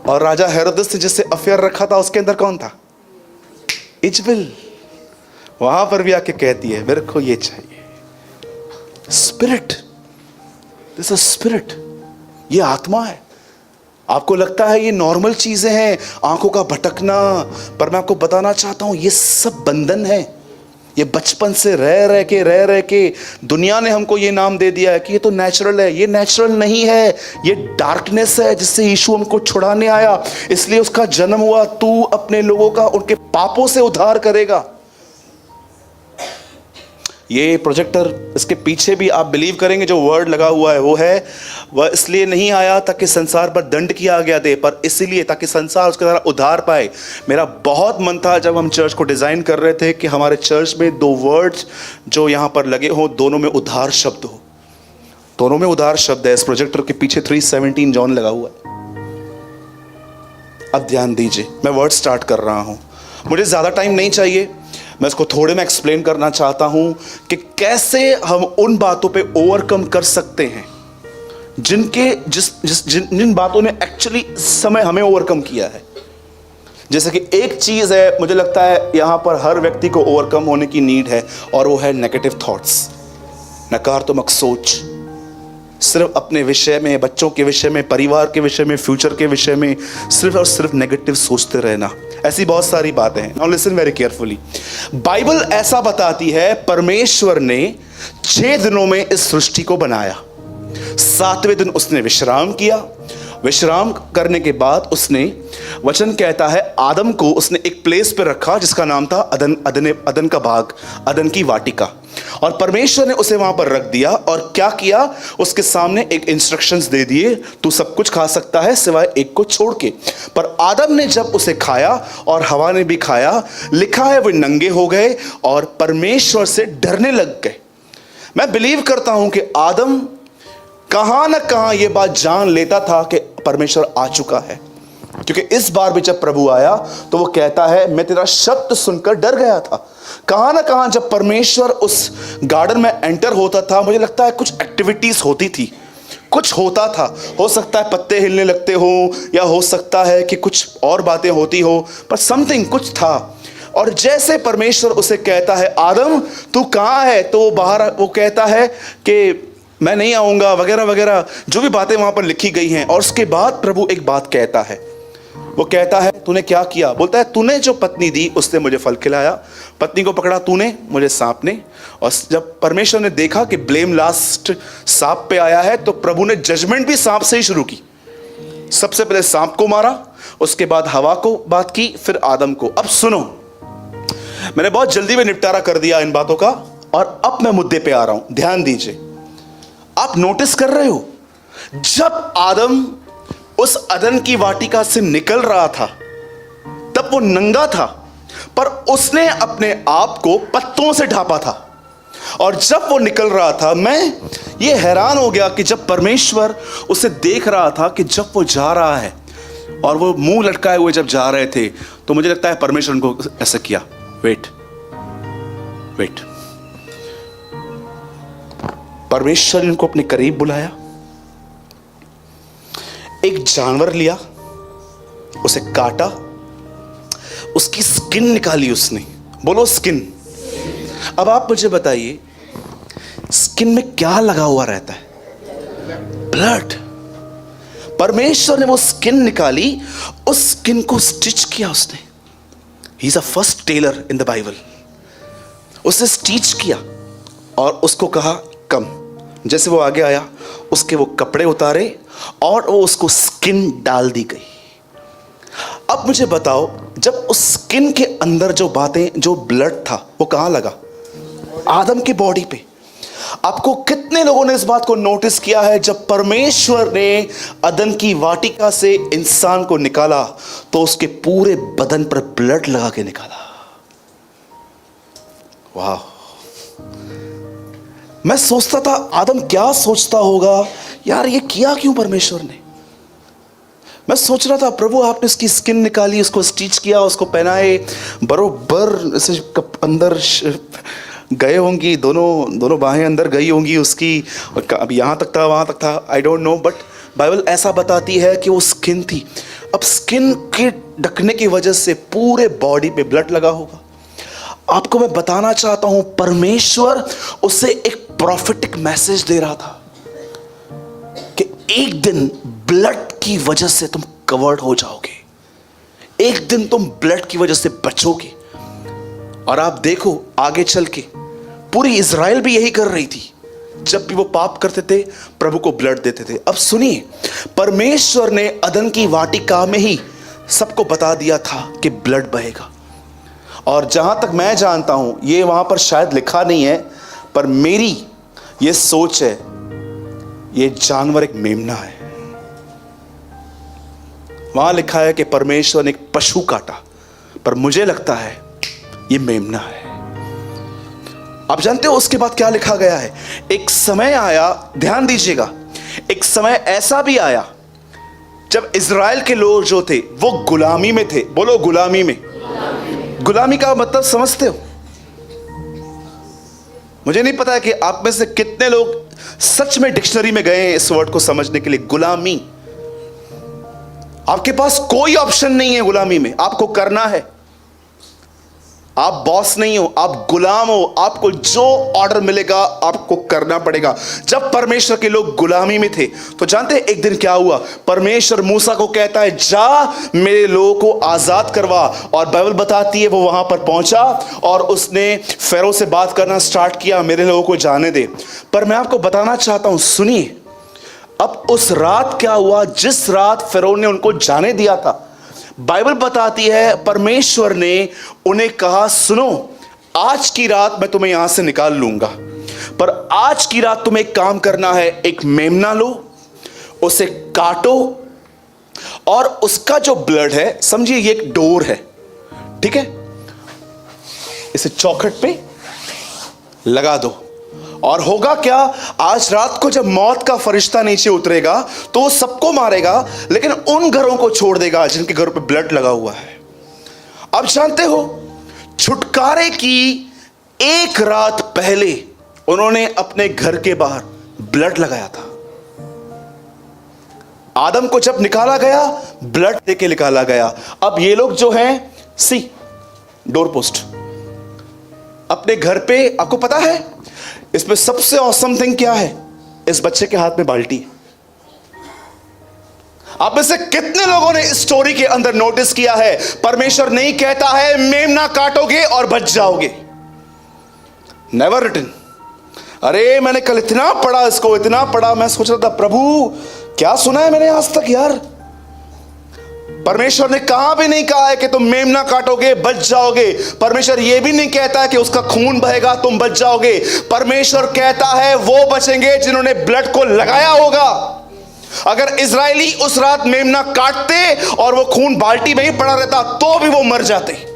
[SPEAKER 1] और राजा हेरोदेस ने जिससे अफेयर रखा था उसके अंदर कौन था? इजबेल। वहां पर भी आके कहती है, मेरे को ये चाहिए। स्पिरिट, दिस इज स्पिरिट, ये आत्मा है। आपको लगता है ये नॉर्मल चीजें हैं, आंखों का भटकना, पर मैं आपको बताना चाहता हूं ये सब बंधन है। ये बचपन से रह रह के दुनिया ने हमको ये नाम दे दिया है कि ये तो नेचुरल है। ये नेचुरल नहीं है, ये डार्कनेस है जिससे यीशु हमको छुड़ाने आया, इसलिए उसका जन्म हुआ। तू अपने लोगों का उनके पापों से उद्धार करेगा। ये प्रोजेक्टर, इसके पीछे भी आप बिलीव करेंगे जो वर्ड लगा हुआ है वो है, वह इसलिए नहीं आया ताकि संसार पर दंड किया गया दे, पर इसलिए ताकि संसार उसके द्वारा उद्धार पाए। मेरा बहुत मन था जब हम चर्च को डिजाइन कर रहे थे कि हमारे चर्च में 2 वर्ड्स जो यहां पर लगे हों, दोनों में उद्धार शब्द हो। दोनों में उद्धार शब्द है। इस प्रोजेक्टर के पीछे 3:17 जॉन लगा हुआ है। अब ध्यान दीजिए, मैं वर्ड स्टार्ट कर रहा हूं। मुझे ज्यादा टाइम नहीं चाहिए, मैं इसको थोड़े में एक्सप्लेन करना चाहता हूं कि कैसे हम उन बातों पे ओवरकम कर सकते हैं जिन बातों ने एक्चुअली समय हमें ओवरकम किया है। जैसे कि एक चीज है, मुझे लगता है यहां पर हर व्यक्ति को ओवरकम होने की नीड है, और वो है नेगेटिव थॉट्स, नकारात्मक सोच। सिर्फ अपने विषय में, बच्चों के विषय में, परिवार के विषय में, फ्यूचर के विषय में सिर्फ और सिर्फ नेगेटिव सोचते रहना। ऐसी बहुत सारी बातें हैं। Now listen very carefully. Bible ऐसा बताती है, परमेश्वर ने 6 दिनों में इस सृष्टि को बनाया। 7वें दिन उसने विश्राम किया। विश्राम करने के बाद उसने, वचन कहता है, आदम को उसने एक प्लेस पे रखा जिसका नाम था अदन का बाग, अदन की वाटिका। और परमेश्वर ने उसे वहां पर रख दिया और क्या किया, उसके सामने एक इंस्ट्रक्शंस दे दिए, तू सब कुछ खा सकता है सिवाय एक को छोड़ के। पर आदम ने जब उसे खाया और हवा ने भी खाया, लिखा है वे नंगे हो गए और परमेश्वर से डरने लग गए। मैं बिलीव करता हूं कि आदम कहां ना कहां यह बात जान लेता था कि परमेश्वर आ चुका है, क्योंकि इस बार भी जब प्रभु आया तो वो कहता है, मैं तेरा शब्द सुनकर डर गया था। कहां ना कहां जब परमेश्वर उस गार्डन में एंटर होता था, मुझे लगता है कुछ एक्टिविटीज होती थी, कुछ होता था। हो सकता है पत्ते हिलने लगते हो, या हो सकता है कि कुछ और बातें होती हो, पर समथिंग कुछ था। और जैसे परमेश्वर उसे कहता है, आदम तू कहां है, तो वो बाहर, वो कहता है कि मैं नहीं आऊंगा, वगैरह वगैरह, जो भी बातें वहां पर लिखी गई हैं। और उसके बाद प्रभु एक बात कहता है, वो कहता है, तूने क्या किया? बोलता है, तूने जो पत्नी दी उसने मुझे फल खिलाया, पत्नी को पकड़ा तूने, मुझे सांप ने। और जब परमेश्वर ने देखा कि ब्लेम लास्ट सांप पे आया है, तो प्रभु ने जजमेंट भी सांप से ही शुरू की। सबसे पहले सांप को मारा, उसके बाद हवा को बात की, फिर आदम को। अब सुनो, मैंने बहुत जल्दी में निपटारा कर दिया इन बातों का, और अब मैं मुद्दे पे आ रहा हूं। ध्यान दीजिए, आप नोटिस कर रहे हो, जब आदम उस अदन की वाटिका से निकल रहा था तब वो नंगा था, पर उसने अपने आप को पत्तों से ढांपा था। और जब वो निकल रहा था, मैं ये हैरान हो गया कि जब परमेश्वर उसे देख रहा था कि जब वो जा रहा है और वो मुंह लटकाए हुए जब जा रहे थे, तो मुझे लगता है परमेश्वर उनको ऐसा किया, वेट। परमेश्वर ने उनको अपने करीब बुलाया, एक जानवर लिया, उसे काटा, उसकी स्किन निकाली उसने। बोलो स्किन। अब आप मुझे बताइए, स्किन में क्या लगा हुआ रहता है? ब्लड। परमेश्वर ने वो स्किन निकाली, उस स्किन को स्टिच किया उसने। He is a first tailor in the Bible. उसे स्टिच किया और उसको कहा कम। जैसे वो आगे आया, उसके वो कपड़े उतारे और वो उसको स्किन डाल दी गई। अब मुझे बताओ, जब उस स्किन के अंदर जो बातें, जो ब्लड था, वो कहां लगा? आदम की बॉडी पे। आपको कितने लोगों ने इस बात को नोटिस किया है, जब परमेश्वर ने अदन की वाटिका से इंसान को निकाला तो उसके पूरे बदन पर ब्लड लगा के निकाला। वाह। मैं सोचता था, आदम क्या सोचता होगा, यार ये किया क्यों परमेश्वर ने? मैं सोच रहा था प्रभु आपने उसकी स्किन निकाली, उसको स्टिच किया, उसको पहनाए, बरोबर ऐसे अंदर गए होंगी, दोनों बाहें अंदर गई होंगी उसकी, और अब यहाँ तक था वहाँ तक था, I don't know, but Bible ऐसा बताती है कि वो स्किन थी। अब स्किन के ढकने की वजह से पूरे बॉडी पे ब्लड लगा होगा। आपको मैं बताना चाहता हूं, परमेश्वर उसे एक प्रॉफिटिक मैसेज दे रहा था कि एक दिन ब्लड की वजह से तुम कवर्ड हो जाओगे, एक दिन तुम ब्लड की वजह से बचोगे। और आप देखो आगे चल के पूरी इज़राइल भी यही कर रही थी, जब भी वो पाप करते थे प्रभु को ब्लड देते थे। अब सुनिए, परमेश्वर ने अदन की वाटिका में ही सबको बता दिया था कि ब्लड बहेगा। और जहां तक मैं जानता हूं, ये वहां पर शायद लिखा नहीं है, पर मेरी ये सोच है, ये जानवर एक मेमना है। वहां लिखा है कि परमेश्वर ने एक पशु काटा, पर मुझे लगता है ये मेमना है। आप जानते हो उसके बाद क्या लिखा गया है? एक समय आया, ध्यान दीजिएगा, एक समय ऐसा भी आया जब इज़राइल के लोग जो थे वो गुलामी में थे। बोलो गुलामी में। गुलामी का मतलब समझते हो? मुझे नहीं पता है कि आप में से कितने लोग सच में डिक्शनरी में गए हैं इस वर्ड को समझने के लिए। गुलामी, आपके पास कोई ऑप्शन नहीं है गुलामी में, आपको करना है। आप बॉस नहीं हो, आप गुलाम हो, आपको जो ऑर्डर मिलेगा आपको करना पड़ेगा। जब परमेश्वर के लोग गुलामी में थे तो जानते हैं एक दिन क्या हुआ? परमेश्वर मूसा को कहता है, जा मेरे लोगों को आजाद करवा। और बाइबल बताती है वो वहां पर पहुंचा और उसने फेरो से बात करना स्टार्ट किया, मेरे लोगों को जाने दे। पर मैं आपको बताना चाहता हूं, सुनिए, अब उस रात क्या हुआ? जिस रात फेरो ने उनको जाने दिया था, बाइबल बताती है परमेश्वर ने उन्हें कहा, सुनो, आज की रात मैं तुम्हें यहां से निकाल लूंगा, पर आज की रात तुम्हें एक काम करना है, एक मेमना लो, उसे काटो, और उसका जो ब्लड है, समझिए ये एक डोर है, ठीक है, इसे चौखट पे लगा दो। और होगा क्या? आज रात को जब मौत का फरिश्ता नीचे उतरेगा तो वो सबको मारेगा, लेकिन उन घरों को छोड़ देगा जिनके घरों पे ब्लड लगा हुआ है। अब जानते हो, छुटकारे की एक रात पहले उन्होंने अपने घर के बाहर ब्लड लगाया था। आदम को जब निकाला गया, ब्लड देके निकाला गया। अब ये लोग जो हैं, सी डोर पोस्ट अपने घर पे, आपको पता है इसमें सबसे औसम थिंग क्या है? इस बच्चे के हाथ में बाल्टी है। आप में से कितने लोगों ने इस स्टोरी के अंदर नोटिस किया है, परमेश्वर नहीं कहता है मेमना काटोगे और बच जाओगे। Never written. अरे मैंने कल इतना पढ़ा, इसको इतना पढ़ा, मैं सोच रहा था प्रभु क्या सुना है मैंने आज तक यार। परमेश्वर ने कहां भी नहीं कहा है कि तुम मेमना काटोगे बच जाओगे। परमेश्वर यह भी नहीं कहता है कि उसका खून बहेगा तुम बच जाओगे। परमेश्वर कहता है वो बचेंगे जिन्होंने ब्लड को लगाया होगा। अगर इजरायली उस रात मेमना काटते और वो खून बाल्टी में ही पड़ा रहता तो भी वो मर जाते,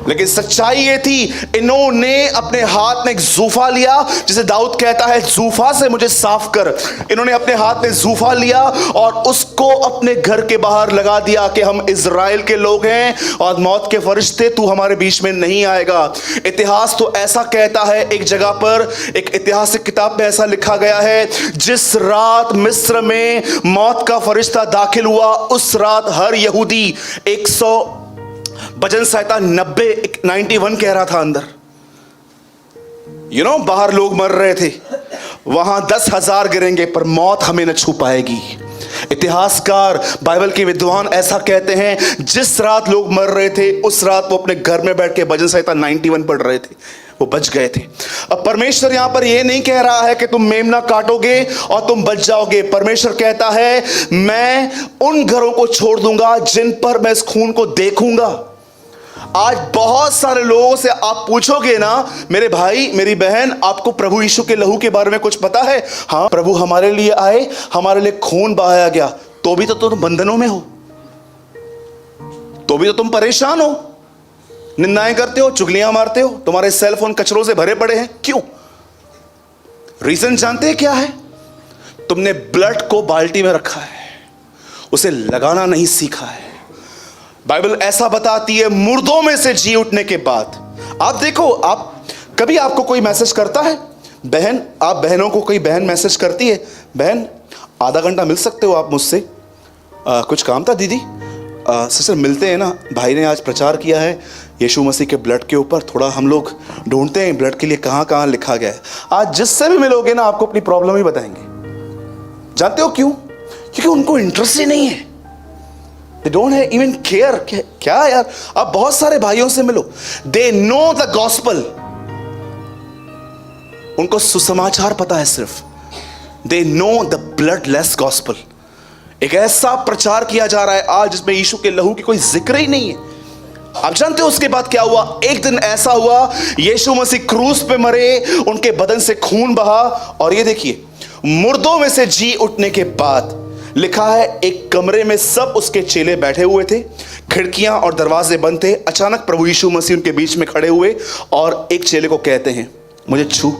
[SPEAKER 1] लेकिन सच्चाई ये थी, इन्होंने अपने हाथ में एक जूफा लिया, जिसे दाऊद कहता है जूफा से मुझे साफ कर। इन्होंने अपने हाथ में जूफा लिया और उसको अपने घर के बाहर लगा दिया कि हम इज़राइल के लोग हैं और मौत के फरिश्ते तू हमारे बीच में नहीं आएगा। इतिहास तो ऐसा कहता है, एक जगह पर एक ऐतिहासिक किताब में ऐसा लिखा गया है, जिस रात मिस्र में मौत का फरिश्ता दाखिल हुआ उस रात हर यहूदी 100 भजन संहिता 91 कह रहा था अंदर, बाहर लोग मर रहे थे, वहां 10,000 गिरेंगे पर मौत हमें न छू पाएगी। इतिहासकार, बाइबल के विद्वान ऐसा कहते हैं, जिस रात लोग मर रहे थे उस रात वो अपने घर में बैठ के भजन संहिता 91 पढ़ रहे थे, वो बच गए थे। अब परमेश्वर यहां पर यह नहीं कह रहा है कि तुम मेमना काटोगे और तुम बच जाओगे। परमेश्वर कहता है मैं उन घरों को छोड़ दूंगा जिन पर मैं इस खून को देखूंगा। आज बहुत सारे लोगों से आप पूछोगे ना, मेरे भाई मेरी बहन, आपको प्रभु यीशु के लहू के बारे में कुछ पता है? हाँ, प्रभु हमारे लिए आए, हमारे लिए खून बहाया गया, तो भी तो तुम बंधनों में हो, तो भी तो तुम परेशान हो, निंदाएं करते हो, चुगलियां मारते हो, तुम्हारे सेल फोन कचरों से भरे पड़े हैं। क्यों? रीजन जानते हैं क्या है? तुमने ब्लड को बाल्टी में रखा है। उसे लगाना नहीं सीखा है। बाइबल ऐसा बताती है मुर्दों में से जी उठने के बाद। आप देखो, आप कभी आपको कोई मैसेज करता है, बहन, आप बहनों को कोई बहन मैसेज करती है, बहन आधा घंटा मिल सकते हो आप मुझसे, कुछ काम था दीदी। सिस्टर मिलते हैं ना, भाई ने आज प्रचार किया है यीशु मसीह के ब्लड के ऊपर, थोड़ा हम लोग ढूंढते हैं ब्लड के लिए कहाँ कहाँ लिखा गया है। आज जिससे भी मिलोगे ना आपको अपनी प्रॉब्लम ही बताएंगे। जानते हो क्यों? क्योंकि उनको इंटरेस्ट ही नहीं है। They don't even care. क्या यार, आप बहुत सारे भाइयों से मिलो, दे नो द गॉस्पल, उनको सुसमाचार पता है सिर्फ। They know the bloodless gospel. एक ऐसा प्रचार किया जा रहा है आज जिसमें यीशु के लहू की कोई जिक्र ही नहीं है। आप जानते हो उसके बाद क्या हुआ? एक दिन ऐसा हुआ, यीशु मसीह क्रूस पे मरे, उनके बदन से खून बहा, और ये देखिए मुर्दों में से जी उठने के बाद लिखा है एक कमरे में सब उसके चेले बैठे हुए थे, खिड़कियां और दरवाजे बंद थे। अचानक प्रभु यीशु मसीह उनके बीच में खड़े हुए और एक चेले को कहते हैं, मुझे छू।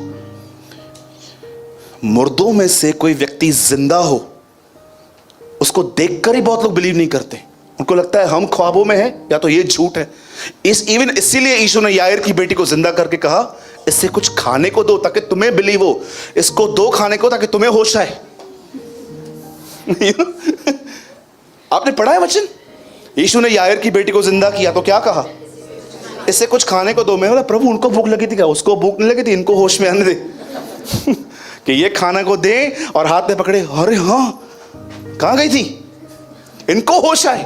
[SPEAKER 1] मुर्दों में से कोई व्यक्ति जिंदा हो, उसको देखकर ही बहुत लोग बिलीव नहीं करते। उनको लगता है हम ख्वाबों में हैं या तो ये झूठ है। इसीलिए यीशु ने याईर की बेटी को जिंदा करके कहा, इससे कुछ खाने को दो ताकि तुम्हें बिलीव हो, इसको दो खाने को ताकि तुम्हें होश आए। आपने पढ़ा है वचन? यीशु ने याईर की बेटी को जिंदा किया तो क्या कहा? इससे कुछ खाने को दो। मैं बोला प्रभु उनको भूख लगी थी क्या? उसको भूख नहीं लगी थी, इनको होश में आने दे। कि ये खाना को दे, और हाथ में पकड़े, अरे हाँ कहां गई थी, इनको होश आए।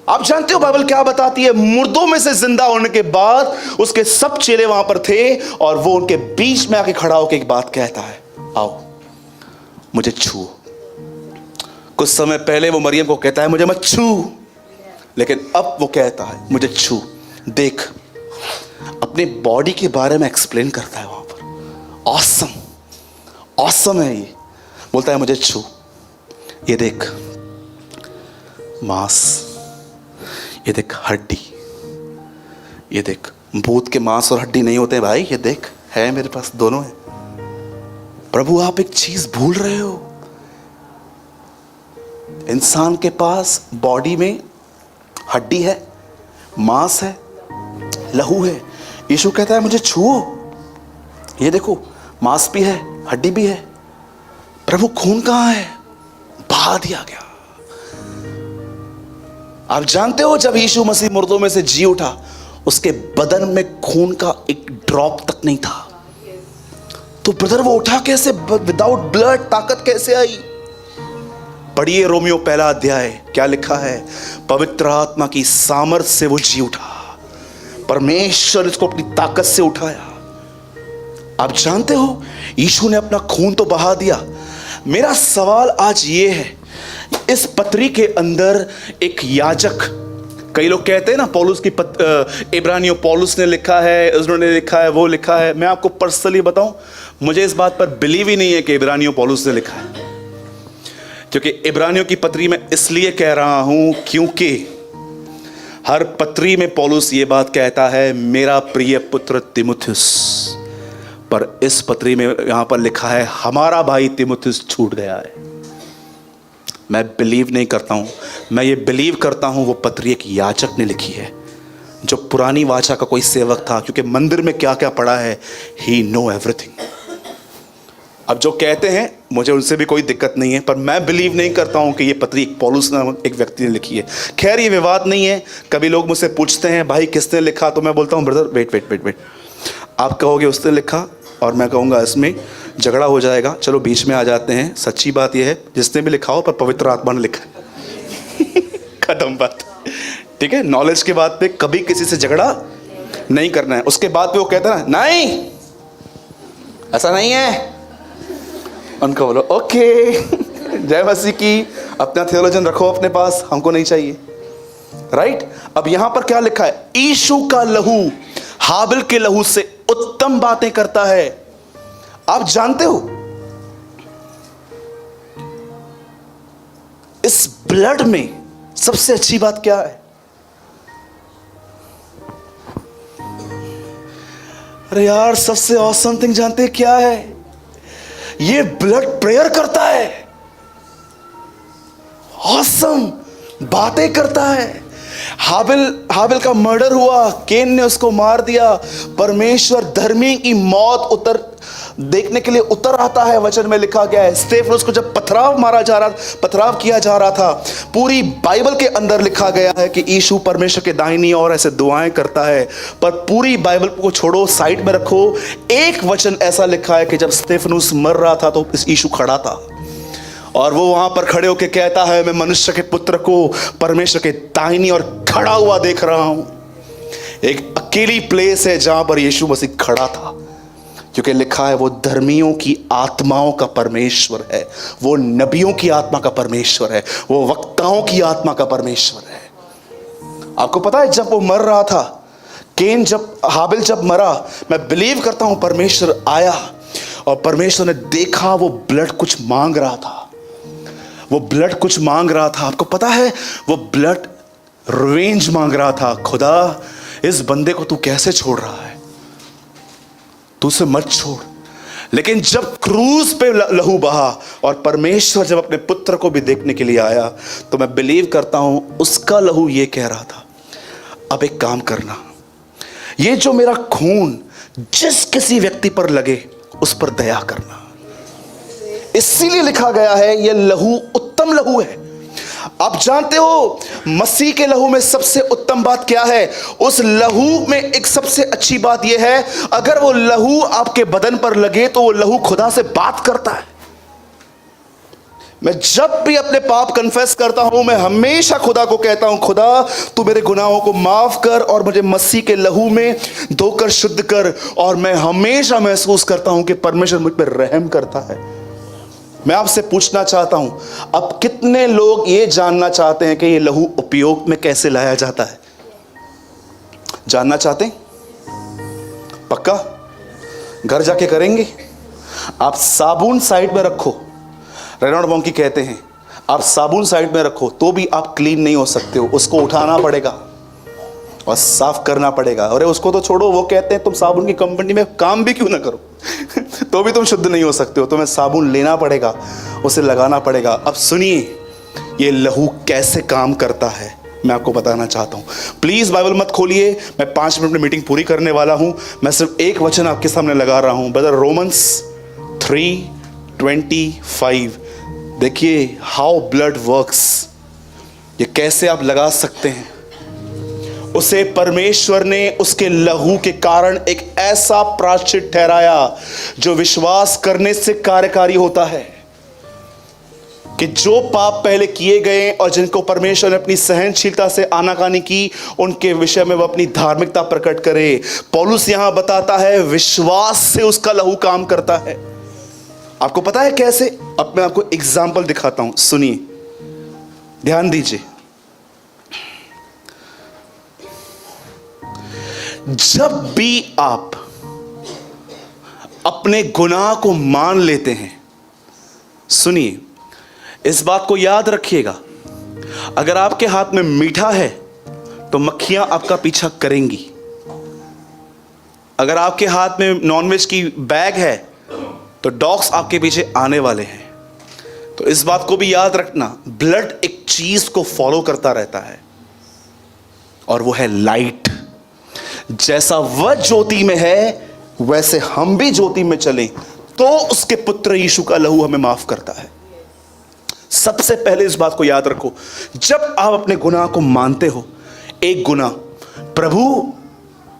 [SPEAKER 1] आप जानते हो बाइबल क्या बताती है? मुर्दों में से जिंदा होने के बाद उसके सब चेले वहां पर थे, और वो उनके बीच में आके खड़ा होकर एक बात कहता है, आओ मुझे छू। कुछ समय पहले वो मरियम को कहता है मुझे मत छू, लेकिन अब वो कहता है मुझे छू। देख, अपने बॉडी के बारे में एक्सप्लेन करता है वहां पर। ऑसम, ऑसम है ये। बोलता है मुझे छू, ये देख मांस, ये देख हड्डी, ये देख। भूत के मांस और हड्डी नहीं होते भाई, ये देख है मेरे पास, दोनों है। प्रभु आप एक चीज भूल रहे हो, इंसान के पास बॉडी में हड्डी है, मांस है, लहू है। यीशु कहता है मुझे छुओ, ये देखो मांस भी है, हड्डी भी है। प्रभु खून कहां है? बहा दिया गया। आप जानते हो जब यीशु मसीह मुर्दों में से जी उठा, उसके बदन में खून का एक ड्रॉप तक नहीं था। तो ब्रदर वो उठा कैसे? विदाउट ब्लड ताकत कैसे आई? पढ़िए रोमियो पहला अध्याय, क्या लिखा है? पवित्र आत्मा की सामर्थ्य से वो जी उठा, परमेश्वर इसको अपनी ताकत से उठाया। आप जानते हो यीशु ने अपना खून तो बहा दिया। मेरा सवाल आज ये है, इस पत्री के अंदर एक याजक, कई लोग कहते हैं ना पौलुस की इब्रानियों पौलुस ने लिखा है, उन्होंने लिखा है, वो लिखा है। मैं आपको पर्सनली बताऊं, मुझे इस बात पर बिलीव ही नहीं है कि इब्रानियों पौलुस ने लिखा है। क्योंकि इब्रानियों की पत्री में इसलिए कह रहा हूं क्योंकि हर पत्री में पौलुस ये बात कहता है, मेरा प्रिय पुत्र तिमुथियुस, पर इस पत्री में यहां पर लिखा है हमारा भाई तिमुथियुस छूट गया है। मैं बिलीव नहीं करता हूं, मैं ये बिलीव करता हूं वो पत्री एक याजक ने लिखी है, जो पुरानी वाचा का कोई सेवक था। क्योंकि मंदिर में क्या क्या पड़ा है, ही नो एवरीथिंग। अब जो कहते हैं मुझे उनसे भी कोई दिक्कत नहीं है, पर मैं बिलीव नहीं करता हूं कि ये पत्री एक पौलुस नामक एक व्यक्ति ने लिखी है। खैर ये विवाद नहीं है। कभी लोग मुझसे पूछते हैं भाई किसने लिखा, तो मैं बोलता हूं brother wait wait wait wait, आप कहोगे उसने लिखा और मैं कहूँगा इसमें झगड़ा हो जाएगा, चलो बीच में आ जाते हैं। सच्ची बात यह है जिसने भी लिखा हो पर पवित्र आत्मा ने लिखा है। खत्म बात, ठीक है। नॉलेज के बात पे कभी किसी से झगड़ा नहीं करना है। उसके बाद पे वो कहता है नहीं ऐसा नहीं है, उनको बोलो ओके जय मसीह की, अपना थियोलॉजन रखो अपने पास, हमको नहीं चाहिए, राइट। अब यहां पर क्या लिखा है? यीशु का लहू हाबिल के लहू से उत्तम बातें करता है। आप जानते हो इस ब्लड में सबसे अच्छी बात क्या है? अरे यार सबसे ऑसम थिंग जानते हैं क्या है? ये ब्लड प्रेयर करता है। ऑसम बातें करता है। हाबिल का मर्डर हुआ, केन ने उसको मार दिया। परमेश्वर धर्मी की मौत देखने के लिए उतर आता है। वचन में लिखा गया है स्तेफनोस को जब पथराव किया जा रहा था, पूरी बाइबल के अंदर लिखा गया है कि यीशु परमेश्वर के दाहिनी ओर ऐसे दुआएं करता है। पर पूरी बाइबल को छोड़ो, साइड में रखो, एक वचन ऐसा लिखा है कि जब स्तेफनोस मर रहा था तो यीशु खड़ा था और वो वहां पर खड़े होकर कहता है, मैं मनुष्य के पुत्र को परमेश्वर के दाहिनी ओर खड़ा हुआ देख रहा हूं। एक अकेली प्लेस है जहां पर यीशु मसीह खड़ा था, क्योंकि लिखा है वो धर्मियों की आत्माओं का परमेश्वर है, वो नबियों की आत्मा का परमेश्वर है, वो वक्ताओं की आत्मा का परमेश्वर है। आपको पता है जब वो मर रहा था, हाबिल जब मरा, मैं बिलीव करता हूं परमेश्वर आया और परमेश्वर ने देखा वो ब्लड कुछ मांग रहा था। वो ब्लड कुछ मांग रहा था। आपको पता है वो ब्लड रिवेंज मांग रहा था। खुदा, इस बंदे को तू कैसे छोड़ रहा है, तू उसे मत छोड़। लेकिन जब क्रूज पे लहू बहा और परमेश्वर जब अपने पुत्र को भी देखने के लिए आया, तो मैं बिलीव करता हूं उसका लहू ये कह रहा था, अब एक काम करना, ये जो मेरा खून जिस किसी व्यक्ति पर लगे उस पर दया करना। इसीलिए लिखा गया है यह लहू उत्तम लहू है। आप जानते हो मसीह के लहू में सबसे उत्तम बात क्या है? उस लहू में एक सबसे अच्छी बात यह है, अगर वो लहू आपके बदन पर लगे तो वो लहू खुदा से बात करता है। मैं जब भी अपने पाप कन्फेस करता हूं, मैं हमेशा खुदा को कहता हूं, खुदा तू मेरे गुनाहों को माफ कर और मुझे मसीह के लहू में धोकर शुद्ध कर। और मैं हमेशा महसूस करता हूं कि परमेश्वर मुझ पर रहम करता है। मैं आपसे पूछना चाहता हूं, अब कितने लोग ये जानना चाहते हैं कि ये लहू उपयोग में कैसे लाया जाता है? जानना चाहते हैं? पक्का घर जाके करेंगे? आप साबुन साइड में रखो, रेनॉल्ड बॉन्की कहते हैं आप साबुन साइड में रखो तो भी आप क्लीन नहीं हो सकते हो, उसको उठाना पड़ेगा और साफ करना पड़ेगा। अरे उसको तो छोड़ो, वो कहते हैं तुम साबुन की कंपनी में काम भी क्यों ना करो तो भी तुम शुद्ध नहीं हो सकते हो, तुम्हें साबुन लेना पड़ेगा, उसे लगाना पड़ेगा। अब सुनिए ये लहू कैसे काम करता है, मैं आपको बताना चाहता हूं। प्लीज बाइबल मत खोलिए, मैं 5 मिनट में मीटिंग पूरी करने वाला हूं। मैं सिर्फ एक वचन आपके सामने लगा रहा हूं, ब्रदर, रोमन्स 3:25। देखिए हाउ ब्लड वर्क्स, ये कैसे आप लगा सकते हैं। उसे परमेश्वर ने उसके लहू के कारण एक ऐसा प्रायश्चित ठहराया जो विश्वास करने से कार्यकारी होता है, कि जो पाप पहले किए गए और जिनको परमेश्वर ने अपनी सहनशीलता से आनाकानी की, उनके विषय में वह अपनी धार्मिकता प्रकट करे। पौलुस यहां बताता है विश्वास से उसका लहू काम करता है। आपको पता है कैसे? अब मैं आपको एग्जाम्पल दिखाता हूं, सुनिए, ध्यान दीजिए। जब भी आप अपने गुनाह को मान लेते हैं, सुनिए इस बात को याद रखिएगा, अगर आपके हाथ में मीठा है तो मक्खियां आपका पीछा करेंगी। अगर आपके हाथ में नॉनवेज की बैग है तो डॉग्स आपके पीछे आने वाले हैं। तो इस बात को भी याद रखना, ब्लड एक चीज को फॉलो करता रहता है और वो है लाइट। जैसा वह ज्योति में है वैसे हम भी ज्योति में चलें तो उसके पुत्र यीशु का लहू हमें माफ करता है। सबसे पहले इस बात को याद रखो, जब आप अपने गुनाह को मानते हो, एक गुनाह, प्रभु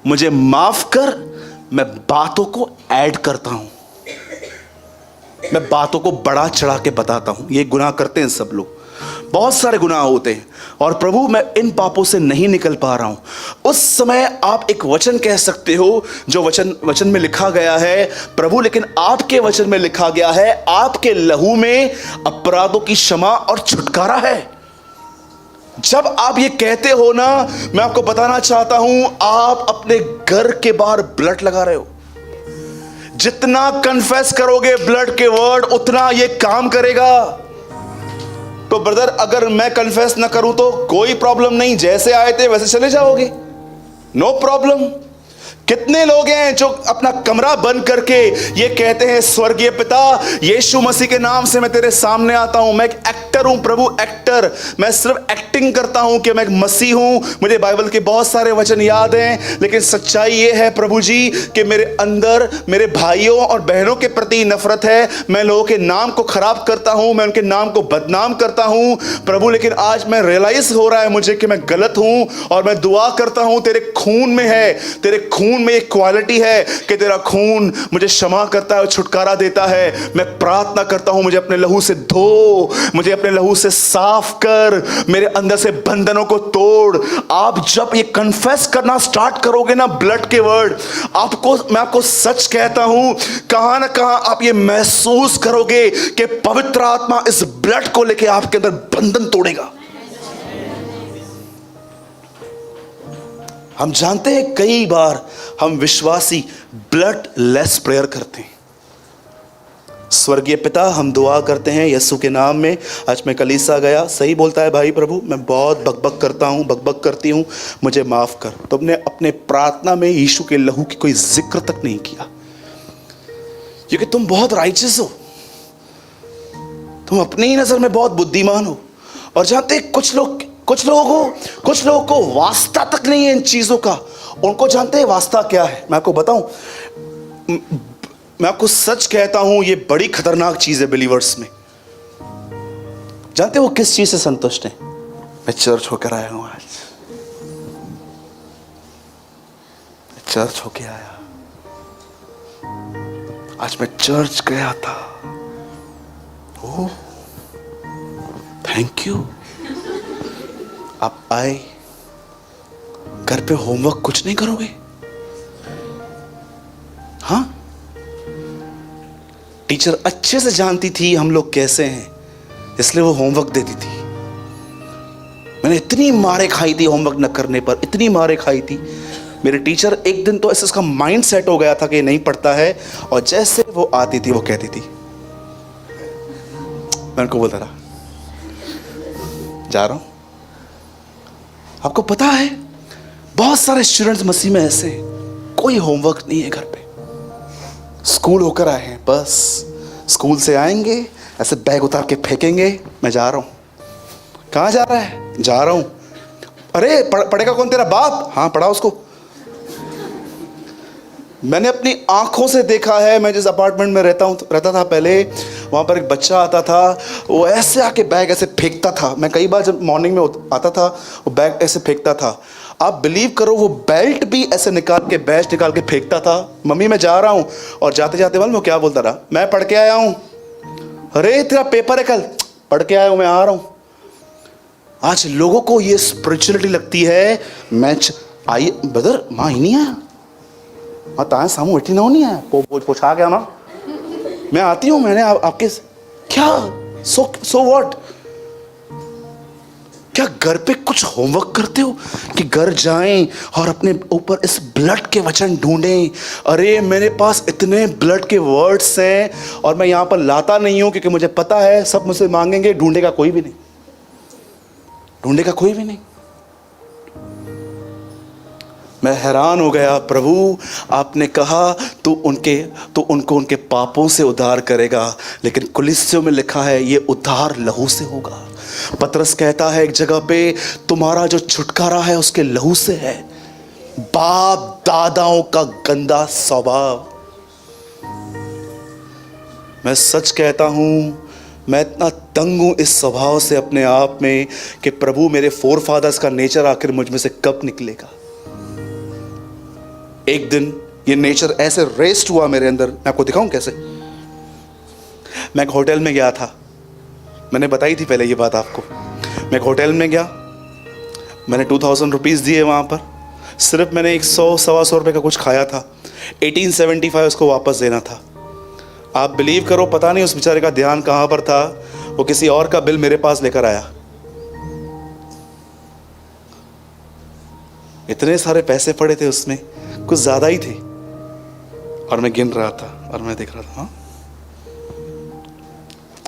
[SPEAKER 1] मुझे माफ कर, मैं बातों को ऐड करता हूं, मैं बातों को बढ़ा चढ़ा के बताता हूं। ये गुनाह करते हैं सब लोग, बहुत सारे गुनाह होते हैं, और प्रभु मैं इन पापों से नहीं निकल पा रहा हूं। उस समय आप एक वचन कह सकते हो, जो वचन में लिखा गया है, प्रभु लेकिन आपके वचन में लिखा गया है आपके लहू में अपराधों की क्षमा और छुटकारा है। जब आप ये कहते हो ना, मैं आपको बताना चाहता हूं, आप अपने घर के बाहर ब्लड लगा रहे हो। जितना कन्फेस करोगे ब्लड के वर्ड, उतना ये काम करेगा। तो ब्रदर अगर मैं कन्फेस ना करूं तो कोई प्रॉब्लम नहीं, जैसे आए थे वैसे चले जाओगे, नो प्रॉब्लम। कितने लोग हैं जो अपना कमरा बंद करके ये कहते हैं, स्वर्गीय पिता, यीशु मसीह के नाम से मैं तेरे सामने आता हूं, मैं एक एक्टर हूं प्रभु, एक्टर, मैं सिर्फ एक्टिंग करता हूं कि मैं एक मसीह हूं, मुझे बाइबल के बहुत सारे वचन याद हैं, लेकिन सच्चाई ये है प्रभु जी कि मेरे अंदर मेरे भाइयों और बहनों के प्रति नफरत है, मैं लोगों के नाम को खराब करता हूं, मैं उनके नाम को बदनाम करता हूं प्रभु। लेकिन आज मैं रियलाइज हो रहा है मुझे कि मैं गलत हूं, और मैं दुआ करता हूं, तेरे खून में है, तेरे खून में एक क्वालिटी है कि तेरा खून मुझे क्षमा करता है और छुटकारा देता है। मैं प्रार्थना करता हूं, मुझे अपने लहू से धो, मुझे अपने लहू से साफ कर, मेरे अंदर से बंधनों को तोड़। आप जब ये कन्फेस करना स्टार्ट करोगे ना ब्लड के वर्ड, मैं आपको सच कहता हूं, कहां ना कहां आप ये महसूस करोगे कि पवित्र आत्मा इस ब्लड को लेके आपके अंदर बंधन तोड़ेगा। हम जानते हैं कई बार हम विश्वासी ब्लड लेस प्रेयर करते हैं। स्वर्गीय पिता, हम दुआ करते हैं यीशु के नाम में। आज मैं कलीसिया गया, सही बोलता है भाई प्रभु, मैं बहुत बकबक करता हूँ, बकबक करती हूँ, मुझे माफ़ कर। तुमने अपने प्रार्थना में यीशु के लहू की कोई जिक्र तक नहीं किया, क्योंकि तुम बहुत राइचियस हो, तुम अपनी ही नज़र में बहुत बुद्धिमान हो। और जानते कुछ लोगों को वास्ता तक नहीं है इन चीज़ों का। उनको जानते हैं वास्ता क्या है? मैं आपको बताऊं, मैं आपको सच कहता हूं, ये बड़ी खतरनाक चीज़ है बिलीवर्स में। जानते हो वो किस चीज़ से संतुष्ट हैं? मैं चर्च होकर आया हूं, आज चर्च होके आया, आज मैं चर्च गया था, ओह थैंक यू। आप आए, घर पे होमवर्क कुछ नहीं करोगे? हाँ, टीचर अच्छे से जानती थी हम लोग कैसे हैं, इसलिए वो होमवर्क देती थी। मैंने इतनी मारे खाई थी होमवर्क न करने पर, इतनी मारे खाई थी। मेरे टीचर एक दिन तो ऐसे उसका माइंड सेट हो गया था कि नहीं पढ़ता है, और जैसे वो आती थी वो कहती थी, मैं उनको बोलता था जा रहा हूं। आपको पता है बहुत सारे स्टूडेंट्स मसीह में ऐसे हैं, कोई होमवर्क नहीं है घर पे, स्कूल होकर आए हैं, बस स्कूल से आएंगे ऐसे बैग उतार के फेंकेंगे, मैं जा रहा हूं। कहाँ जा रहा है? जा रहा हूं। अरे पढ़ेगा कौन, तेरा बाप? हाँ पढ़ा उसको। मैंने अपनी आंखों से देखा है, मैं जिस अपार्टमेंट में रहता था पहले, वहाँ पर एक बच्चा आता था, वो ऐसे आके बैग ऐसे फेंकता था। मैं कई बार जब मॉर्निंग में आता था, वो बैग ऐसे फेंकता था। आप बिलीव करो, वो बेल्ट भी ऐसे निकाल के, बैच निकाल के फेंकता था। मम्मी मैं जा रहा हूँ, और जाते जाते मालूम वो क्या बोलता रहा? मैं पढ़ के आया हूँ। अरे तेरा पेपर है कल? पढ़ के आया हूँ, मैं आ रहा हूँ। आज लोगों को ये स्पिरिचुअलिटी लगती है। मैच आई ब्रदर, माँ ही नहीं आया, ताए सामू बैठी ना, नहीं है पूछा गया ना, मैं आती हूं, मैंने आपके क्या सो व्हाट? क्या घर पे कुछ होमवर्क करते हो कि घर जाएं और अपने ऊपर इस ब्लड के वचन ढूंढें? अरे मेरे पास इतने ब्लड के वर्ड्स हैं, और मैं यहां पर लाता नहीं हूं क्योंकि मुझे पता है सब मुझसे मांगेंगे, ढूंढेगा कोई भी नहीं, ढूंढेगा कोई भी नहीं। मैं हैरान हो गया, प्रभु आपने कहा तू उनको उनके पापों से उद्धार करेगा, लेकिन कुलिस्सियों में लिखा है ये उद्धार लहू से होगा। पतरस कहता है एक जगह पे, तुम्हारा जो छुटकारा है उसके लहू से है, बाप दादाओं का गंदा स्वभाव। मैं सच कहता हूं, मैं इतना तंग हूं इस स्वभाव से अपने आप में कि प्रभु मेरे फोर फादर्स का नेचर आखिर मुझ में से कब निकलेगा? एक दिन ये नेचर ऐसे रेस्ट हुआ मेरे अंदर। मैं आपको दिखाऊं कैसे। मैं एक होटल में गया था, मैंने बताई थी पहले ये बात आपको। मैं एक होटल में गया, मैंने 2000 रुपीज़ दिए वहाँ पर। सिर्फ मैंने 100-125 रुपये का कुछ खाया था। 1875 उसको वापस देना था। आप बिलीव करो, पता नहीं उस बेचारे का ध्यान कहाँ पर था, वो किसी और का बिल मेरे पास लेकर आया। इतने सारे पैसे पड़े थे उसमें, कुछ ज़्यादा ही थे, और मैं गिन रहा था और मैं देख रहा था। हाँ,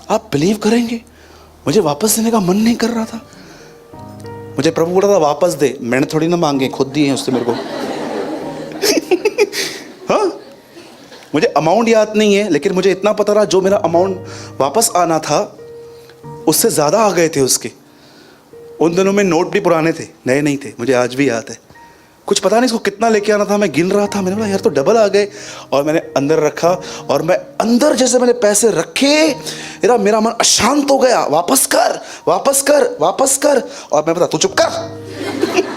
[SPEAKER 1] आप बिलीव करेंगे, मुझे वापस देने का मन नहीं कर रहा था। मुझे प्रभु बोल रहा था वापस दे, मैंने थोड़ी ना मांगे, खुद दिए हैं उसने मेरे को। मुझे अमाउंट याद नहीं है, लेकिन मुझे इतना पता रहा जो मेरा अमाउंट वापस आना था उससे ज़्यादा आ गए थे उसके। उन दिनों में नोट भी पुराने थे, नए नहीं थे, मुझे आज भी याद है। कुछ पता नहीं इसको कितना लेके आना था, मैं गिन रहा था, मैंने बोला यार तो डबल आ गए, और मैंने अंदर रखा, और मैं अंदर जैसे मैंने पैसे रखे मेरा मन अशांत हो गया। वापस कर, वापस कर, वापस कर। और मैं बता, तू चुप कर।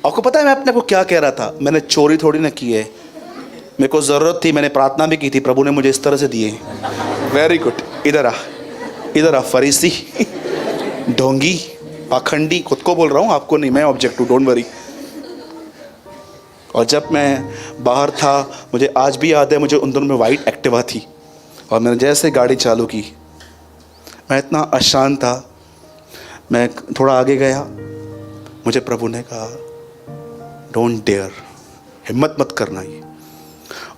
[SPEAKER 1] आपको पता है मैं अपने को क्या कह रहा था? मैंने चोरी थोड़ी ना की है, मेरे को ज़रूरत थी, मैंने प्रार्थना भी की थी, प्रभु ने मुझे इस तरह से दिए। वेरी गुड, इधर आ, इधर आ फरीसी, ढोंगी, पाखंडी। खुद को बोल रहा हूँ, आपको नहीं, मैं ऑब्जेक्ट हूँ, डोंट वरी। और जब मैं बाहर था, मुझे आज भी याद है, मुझे उन दिनों में वाइट एक्टिवा थी, और मैंने जैसे गाड़ी चालू की, मैं इतना अशांत था। मैं थोड़ा आगे गया, मुझे प्रभु ने कहा डोंट डेयर, हिम्मत मत करना ये।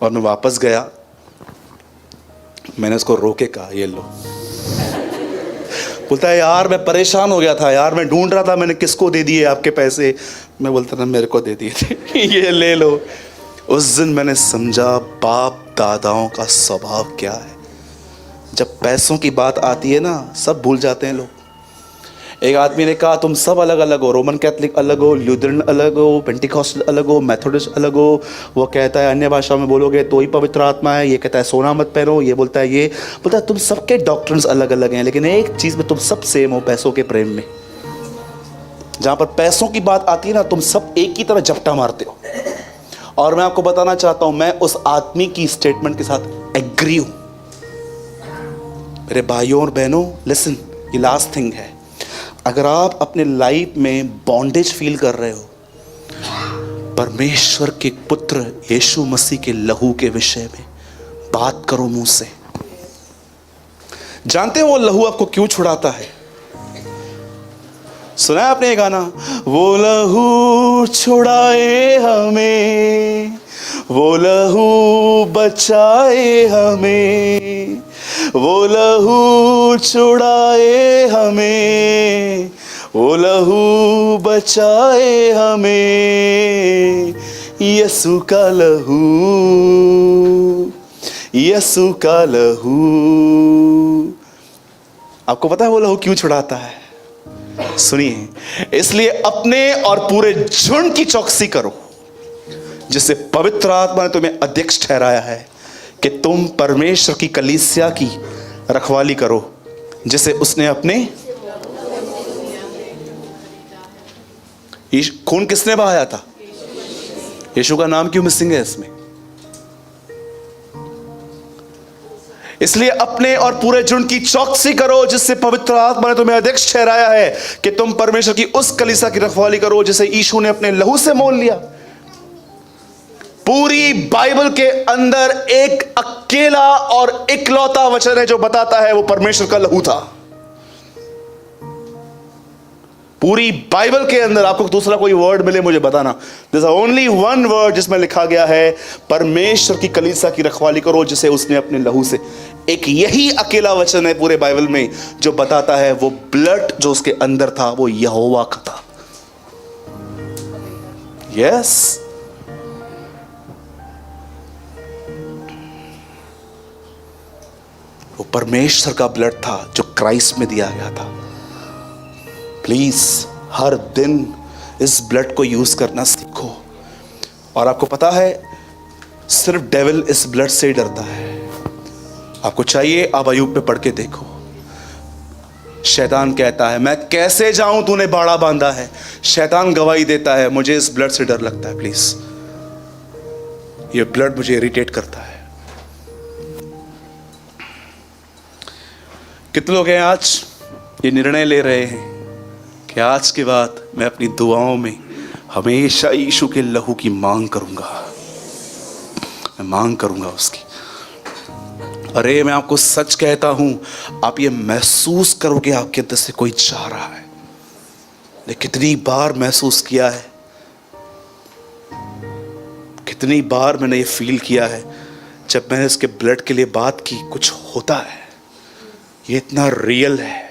[SPEAKER 1] और मैं वापस गया, मैंने उसको रोके कहा ये लो। बोलता है यार मैं परेशान हो गया था यार, मैं ढूंढ रहा था मैंने किसको दे दिए आपके पैसे। मैं बोलता था मेरे को दे दिए थे। ये ले लो। उस दिन मैंने समझा बाप दादाओं का स्वभाव क्या है। जब पैसों की बात आती है ना, सब भूल जाते हैं लोग। एक आदमी ने कहा तुम सब अलग अलग हो, रोमन कैथलिक अलग हो, ल्यूथरन अलग हो, पेंटिकॉस्टल अलग हो, मेथोडिस्ट अलग हो। वो कहता है अन्य भाषा में बोलोगे तो ही पवित्र आत्मा है, ये कहता है सोना मत पहनो, ये बोलता है ये बोलता है। तुम सबके डॉक्ट्रिन्स अलग अलग हैं, लेकिन एक चीज़ में तुम सब सेम हो, पैसों के प्रेम में। जहाँ पर पैसों की बात आती है ना, तुम सब एक ही तरह झपटा मारते हो। और मैं आपको बताना चाहता हूँ, मैं उस आदमी की स्टेटमेंट के साथ एग्री हूँ। मेरे भाइयों और बहनों, लिसन, ये लास्ट थिंग है। अगर आप अपने लाइफ में बॉन्डेज फील कर रहे हो, परमेश्वर के पुत्र यीशु मसीह के लहू के विषय में बात करो मुंह से। जानते हो वो लहू आपको क्यों छुड़ाता है? सुना है आपने ये गाना, वो लहू छुड़ाए हमें, वो लहू बचाए हमें, वो लहू छुड़ाए हमें, वो लहू बचाए हमें। यीशु का लहू, यीशु का लहू। आपको पता है वो लहू क्यों छुड़ाता है? सुनिए, इसलिए अपने और पूरे झुंड की चौकसी करो, जिससे पवित्र आत्मा ने तुम्हें अध्यक्ष ठहराया है कि तुम परमेश्वर की कलीसिया की रखवाली करो, जिसे उसने अपने खून किसने बहाया था? यीशु का नाम क्यों मिसिंग है इसमें? इसलिए अपने और पूरे झुंड की चौकसी करो, जिससे पवित्र आत्मा ने तुम्हें अध्यक्ष ठहराया है कि तुम परमेश्वर की उस कलीसिया की रखवाली करो जिसे यीशु ने अपने लहू से मोल लिया। पूरी बाइबल के अंदर एक अकेला और इकलौता वचन है जो बताता है वो परमेश्वर का लहू था। पूरी बाइबल के अंदर आपको दूसरा कोई वर्ड मिले मुझे बताना। There's only one word जिसमें लिखा गया है परमेश्वर की कलीसिया की रखवाली करो जिसे उसने अपने लहू से। एक यही अकेला वचन है पूरे बाइबल में जो बताता है वो ब्लड जो उसके अंदर था वो यहोवा का था। यस, वो परमेश्वर का ब्लड था जो क्राइस्ट में दिया गया था। प्लीज हर दिन इस ब्लड को यूज करना सीखो। और आपको पता है सिर्फ डेविल इस ब्लड से ही डरता है। आपको चाहिए आप अय्यूब पे पढ़ के देखो। शैतान कहता है मैं कैसे जाऊं, तूने बाड़ा बांधा है। शैतान गवाही देता है मुझे इस ब्लड से डर लगता है, प्लीज ये ब्लड मुझे इरिटेट करता है। कितने लोग हैं आज ये निर्णय ले रहे हैं कि आज के बाद मैं अपनी दुआओं में हमेशा यीशु के लहू की मांग करूंगा, मैं मांग करूंगा उसकी। अरे मैं आपको सच कहता हूं, आप ये महसूस करोगे आपके अंदर से कोई जा रहा है। ने कितनी बार महसूस किया है, कितनी बार मैंने ये फील किया है जब मैंने इसके ब्लड के लिए बात की, कुछ होता है। ये इतना रियल है।